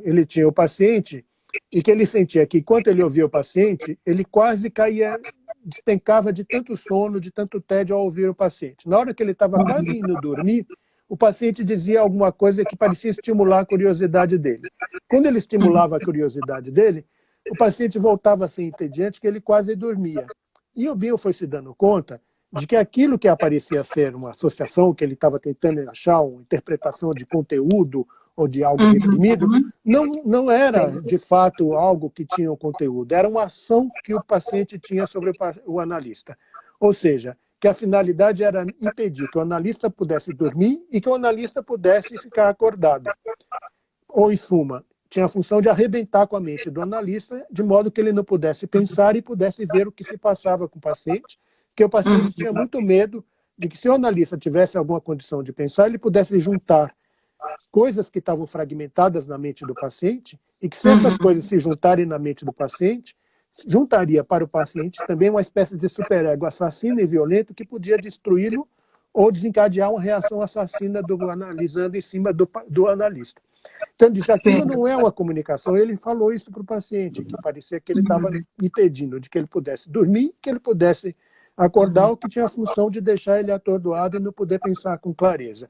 ele tinha o paciente e que ele sentia que, enquanto ele ouvia o paciente, ele quase caía, despencava de tanto sono, de tanto tédio ao ouvir o paciente. Na hora que ele estava quase indo dormir, o paciente dizia alguma coisa que parecia estimular a curiosidade dele. Quando ele estimulava a curiosidade dele, o paciente voltava a ser entediante, que ele quase dormia. E o Bion foi se dando conta de que aquilo que parecia ser uma associação, que ele estava tentando achar uma interpretação de conteúdo ou de algo reprimido, não era, de fato, algo que tinha um conteúdo. Era uma ação que o paciente tinha sobre o analista. Ou seja, que a finalidade era impedir que o analista pudesse dormir e que o analista pudesse ficar acordado. Ou, em suma, tinha a função de arrebentar com a mente do analista, de modo que ele não pudesse pensar e pudesse ver o que se passava com o paciente, porque o paciente tinha muito medo de que, se o analista tivesse alguma condição de pensar, ele pudesse juntar coisas que estavam fragmentadas na mente do paciente e que, se essas coisas se juntarem na mente do paciente, juntaria para o paciente também uma espécie de superego assassino e violento que podia destruí-lo ou desencadear uma reação assassina do analisando em cima do analista. Então, disse, aquilo não é uma comunicação. Ele falou isso para o paciente, que parecia que ele estava impedindo de que ele pudesse dormir, que ele pudesse acordar, o que tinha a função de deixar ele atordoado e não poder pensar com clareza.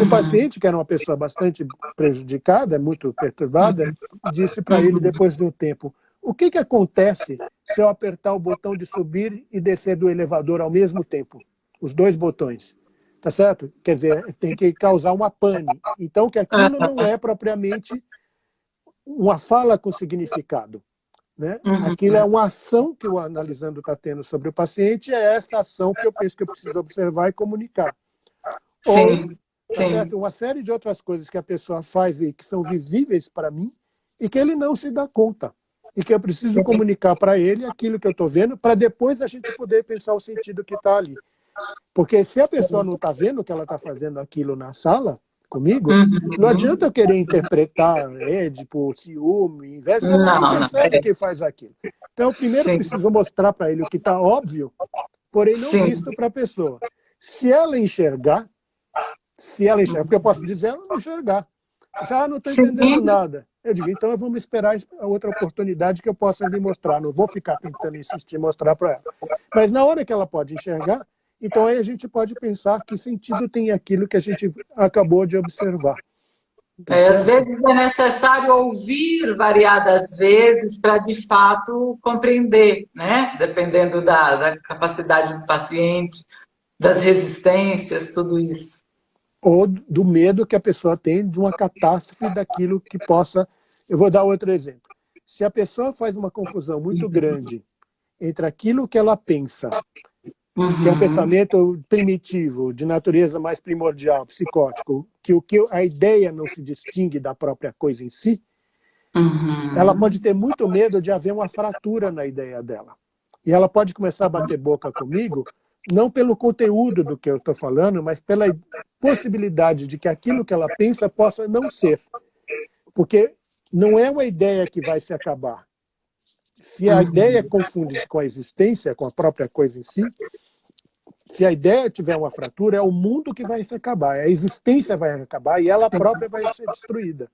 O paciente, que era uma pessoa bastante prejudicada, muito perturbada, disse para ele, depois de um tempo, o que acontece se eu apertar o botão de subir e descer do elevador ao mesmo tempo? Os dois botões. Tá certo? Quer dizer, tem que causar uma pane. Então, que aquilo não é propriamente uma fala com significado. Né? Aquilo é uma ação que o analisando está tendo sobre o paciente, é essa ação que eu penso que eu preciso observar e comunicar. Ou, tá certo? Uma série de outras coisas que a pessoa faz e que são visíveis para mim e que ele não se dá conta. E que eu preciso comunicar para ele aquilo que eu estou vendo, para depois a gente poder pensar o sentido que está ali. Porque se a pessoa não está vendo que ela está fazendo aquilo na sala, comigo, não adianta eu querer interpretar Édipo, ciúme, inveja, ela nem percebe que faz aquilo. Então, eu primeiro preciso mostrar para ele o que está óbvio, porém não visto para a pessoa. Se ela enxergar, porque eu posso dizer ela não enxergar. Não estou entendendo nada. Eu digo, então vamos esperar a outra oportunidade que eu possa lhe mostrar. Não vou ficar tentando insistir em mostrar para ela. Mas na hora que ela pode enxergar, então aí a gente pode pensar que sentido tem aquilo que a gente acabou de observar. Às vezes é necessário ouvir variadas vezes para, de fato, compreender, né? Dependendo da capacidade do paciente, das resistências, tudo isso. Ou do medo que a pessoa tem de uma catástrofe daquilo que possa... Eu vou dar outro exemplo. Se a pessoa faz uma confusão muito grande entre aquilo que ela pensa, que é um pensamento primitivo, de natureza mais primordial, psicótico, que a ideia não se distingue da própria coisa em si, ela pode ter muito medo de haver uma fratura na ideia dela. E ela pode começar a bater boca comigo, não pelo conteúdo do que eu estou falando, mas pela possibilidade de que aquilo que ela pensa possa não ser. Porque não é uma ideia que vai se acabar. Se a ideia confunde-se com a existência, com a própria coisa em si, se a ideia tiver uma fratura, é o mundo que vai se acabar, a existência vai acabar e ela própria vai ser destruída.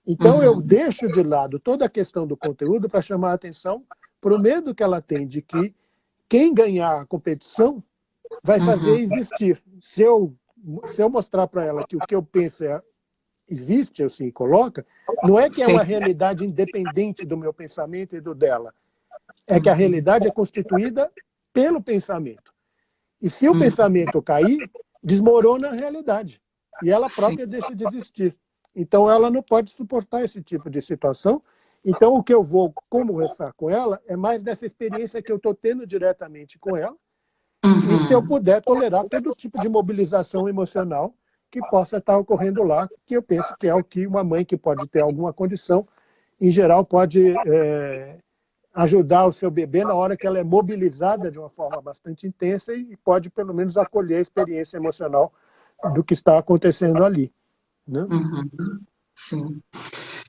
Então eu deixo de lado toda a questão do conteúdo para chamar a atenção para o medo que ela tem de que quem ganhar a competição vai fazer existir. Se eu mostrar para ela que o que eu penso existe, assim, coloca, não é que é uma realidade independente do meu pensamento e do dela. É que a realidade é constituída pelo pensamento. E se o pensamento cair, desmorona a realidade. E ela própria deixa de existir. Então ela não pode suportar esse tipo de situação. Então o que eu vou conversar com ela é mais dessa experiência que eu estou tendo diretamente com ela. E se eu puder tolerar todo tipo de mobilização emocional que possa estar ocorrendo lá, que eu penso que é o que uma mãe que pode ter alguma condição, em geral, pode ajudar o seu bebê na hora que ela é mobilizada de uma forma bastante intensa e pode, pelo menos, acolher a experiência emocional do que está acontecendo ali. Né? sim.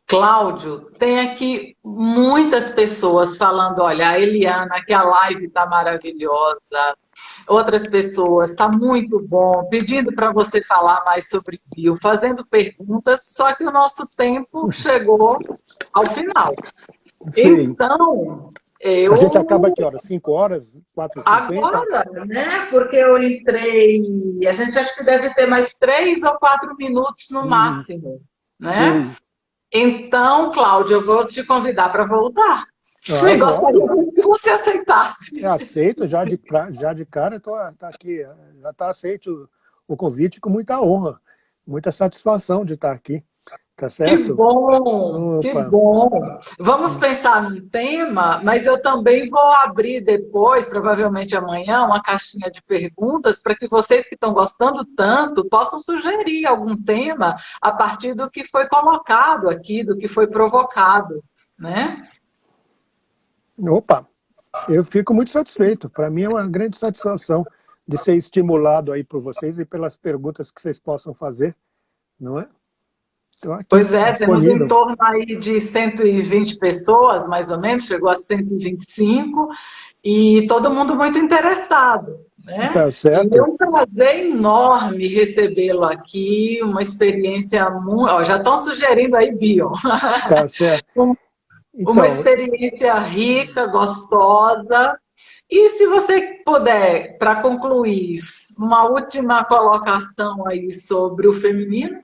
Cláudio, tem aqui muitas pessoas falando, olha, a Eliana, que a live está maravilhosa. Outras pessoas, está muito bom, pedindo para você falar mais sobre bio, fazendo perguntas, só que o nosso tempo chegou ao final. Sim. Então, A gente acaba eu aqui, horas? 5 horas? 4h50? agora, né? Porque eu entrei, a gente acho que deve ter mais 3 ou 4 minutos no Uhum. máximo, né? Sei. Então, Cláudia, eu vou te convidar para voltar. Ah, E gostaria volto. muito que você aceitasse. Eu aceito, já de cara, tá aqui, já está aceito o convite com muita honra, muita satisfação de estar aqui, tá Que certo? bom, que Opa. bom. Vamos pensar num tema, mas eu também vou abrir depois, provavelmente amanhã, uma caixinha de perguntas para que vocês que estão gostando tanto possam sugerir algum tema a partir do que foi colocado aqui, do que foi provocado, né? Opa, eu fico muito satisfeito. Para mim é uma grande satisfação de ser estimulado aí por vocês e pelas perguntas que vocês possam fazer, não é? Estou aqui, Pois é, temos em disponível. torno aí de 120 pessoas, mais ou menos, chegou a 125, e todo mundo muito interessado, né? Tá E é certo? um prazer enorme recebê-lo aqui, uma experiência muito... Já estão sugerindo aí, Bion, Tá certo. uma Então, experiência rica, gostosa. E se você puder, para concluir, uma última colocação aí sobre o feminino?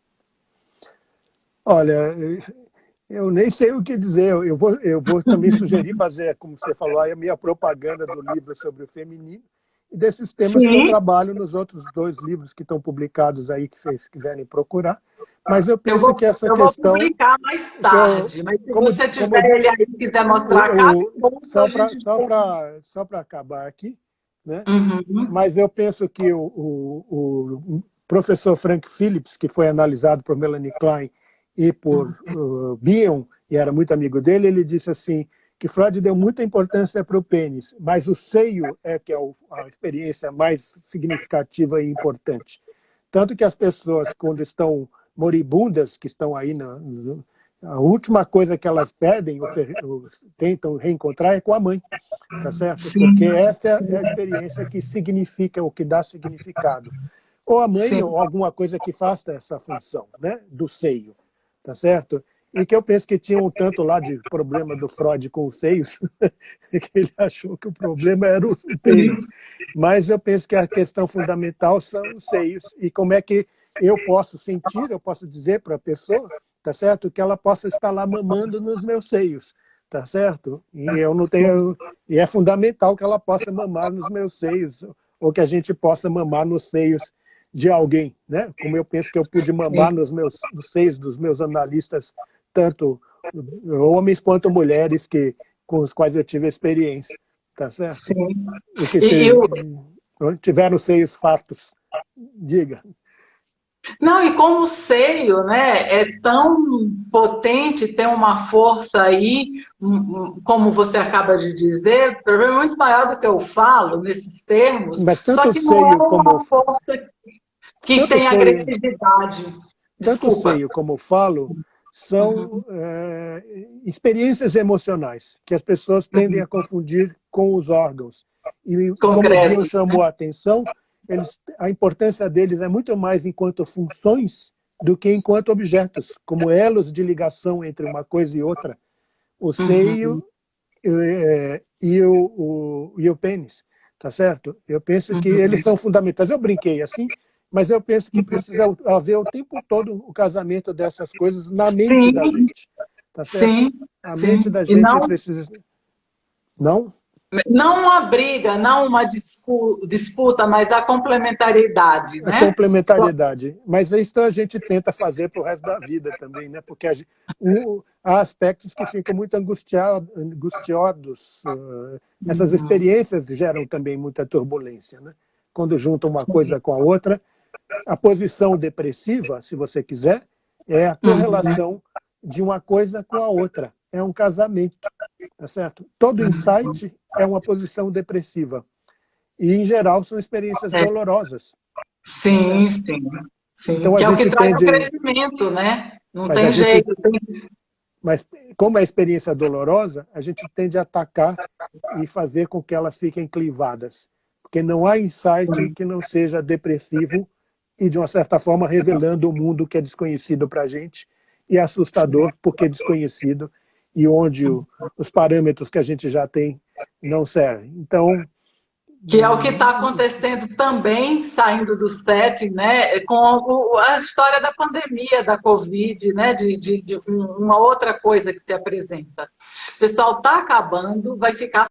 olha, eu nem sei o que dizer. Eu vou também sugerir fazer, como você falou, aí a minha propaganda do livro sobre o feminino e desses temas que eu Sim, trabalho nos outros 2 livros que estão publicados aí, que vocês quiserem procurar. Mas eu Eu penso vou, que essa eu vou questão, publicar mais que eu, tarde, mas se como, você como tiver ele aí e quiser mostrar a cada o, ponto, a gente vê. só para acabar aqui, né? Uhum, Mas eu penso que o professor Frank Phillips, que foi analisado por Melanie Klein e por Bion, e era muito amigo dele, ele disse assim, que Freud deu muita importância para o pênis, mas o seio é que é a experiência mais significativa e importante. Tanto que as pessoas, quando estão moribundas, que estão aí a última coisa que elas pedem, ou tentam reencontrar, é com a mãe, tá certo? Porque sim, esta é a experiência que significa, o que dá significado. Ou a mãe, sim, ou alguma coisa que faça essa função, né? Do seio, tá certo? E que eu penso que tinha um tanto lá de problema do Freud com os seios, que ele achou que o problema era o pênis. sim, Mas eu penso que a questão fundamental são os seios e como é que eu posso sentir, eu posso dizer para a pessoa, tá certo, que ela possa estar lá mamando nos meus seios, tá certo? E eu não tenho, e é fundamental que ela possa mamar nos meus seios ou que a gente possa mamar nos seios de alguém, né? Como eu penso que eu pude mamar sim, nos seios dos meus analistas, tanto homens quanto mulheres com os quais eu tive experiência, tá certo? sim. E que E tiveram seios fartos. Diga. não, e como o seio, né, é tão potente, tem uma força aí, como você acaba de dizer, provavelmente muito maior do que eu falo nesses termos, Mas só tanto o que não é seio uma força que tanto o tem seio, agressividade. tanto o Desculpa. seio como o falo são Uhum, experiências emocionais que as pessoas tendem uhum. a confundir com os órgãos. E como o Bion Concreto, chamou a atenção, a importância deles é muito mais enquanto funções do que enquanto objetos, como elos de ligação entre uma coisa e outra. O uhum, seio e o pênis, tá certo? Eu penso que eles uhum. são fundamentais. Eu brinquei assim, mas eu penso que precisa haver o tempo todo o casamento dessas coisas na mente da Sim, gente, tá certo? sim, A mente sim. da E gente precisa... Não? não uma briga, não uma disputa, mas a complementariedade, A né? complementariedade. Mas isso a gente tenta fazer para o resto da vida também, né? Porque há aspectos que ficam muito angustiosos. Essas Uhum. experiências geram também muita turbulência, né? Quando juntam uma coisa com a outra. A posição depressiva, se você quiser, é a Uhum. correlação de uma coisa com a outra. É um casamento, tá certo? Todo insight é uma posição depressiva. E, em geral, são experiências É, dolorosas, tá sim, certo? sim, sim. Então, a Que é o que gente traz o tende... crescimento, né? Não Mas a tem gente, jeito. mas como é experiência dolorosa, a gente tende a atacar e fazer com que elas fiquem clivadas, porque não há insight que não seja depressivo e, de uma certa forma, revelando o mundo que é desconhecido para a gente e é assustador porque é desconhecido e onde os parâmetros que a gente já tem não servem. Então, Que é o que está acontecendo também, saindo do setting, né, com a história da pandemia, da Covid, né, de uma outra coisa que se apresenta. O pessoal está acabando, vai ficar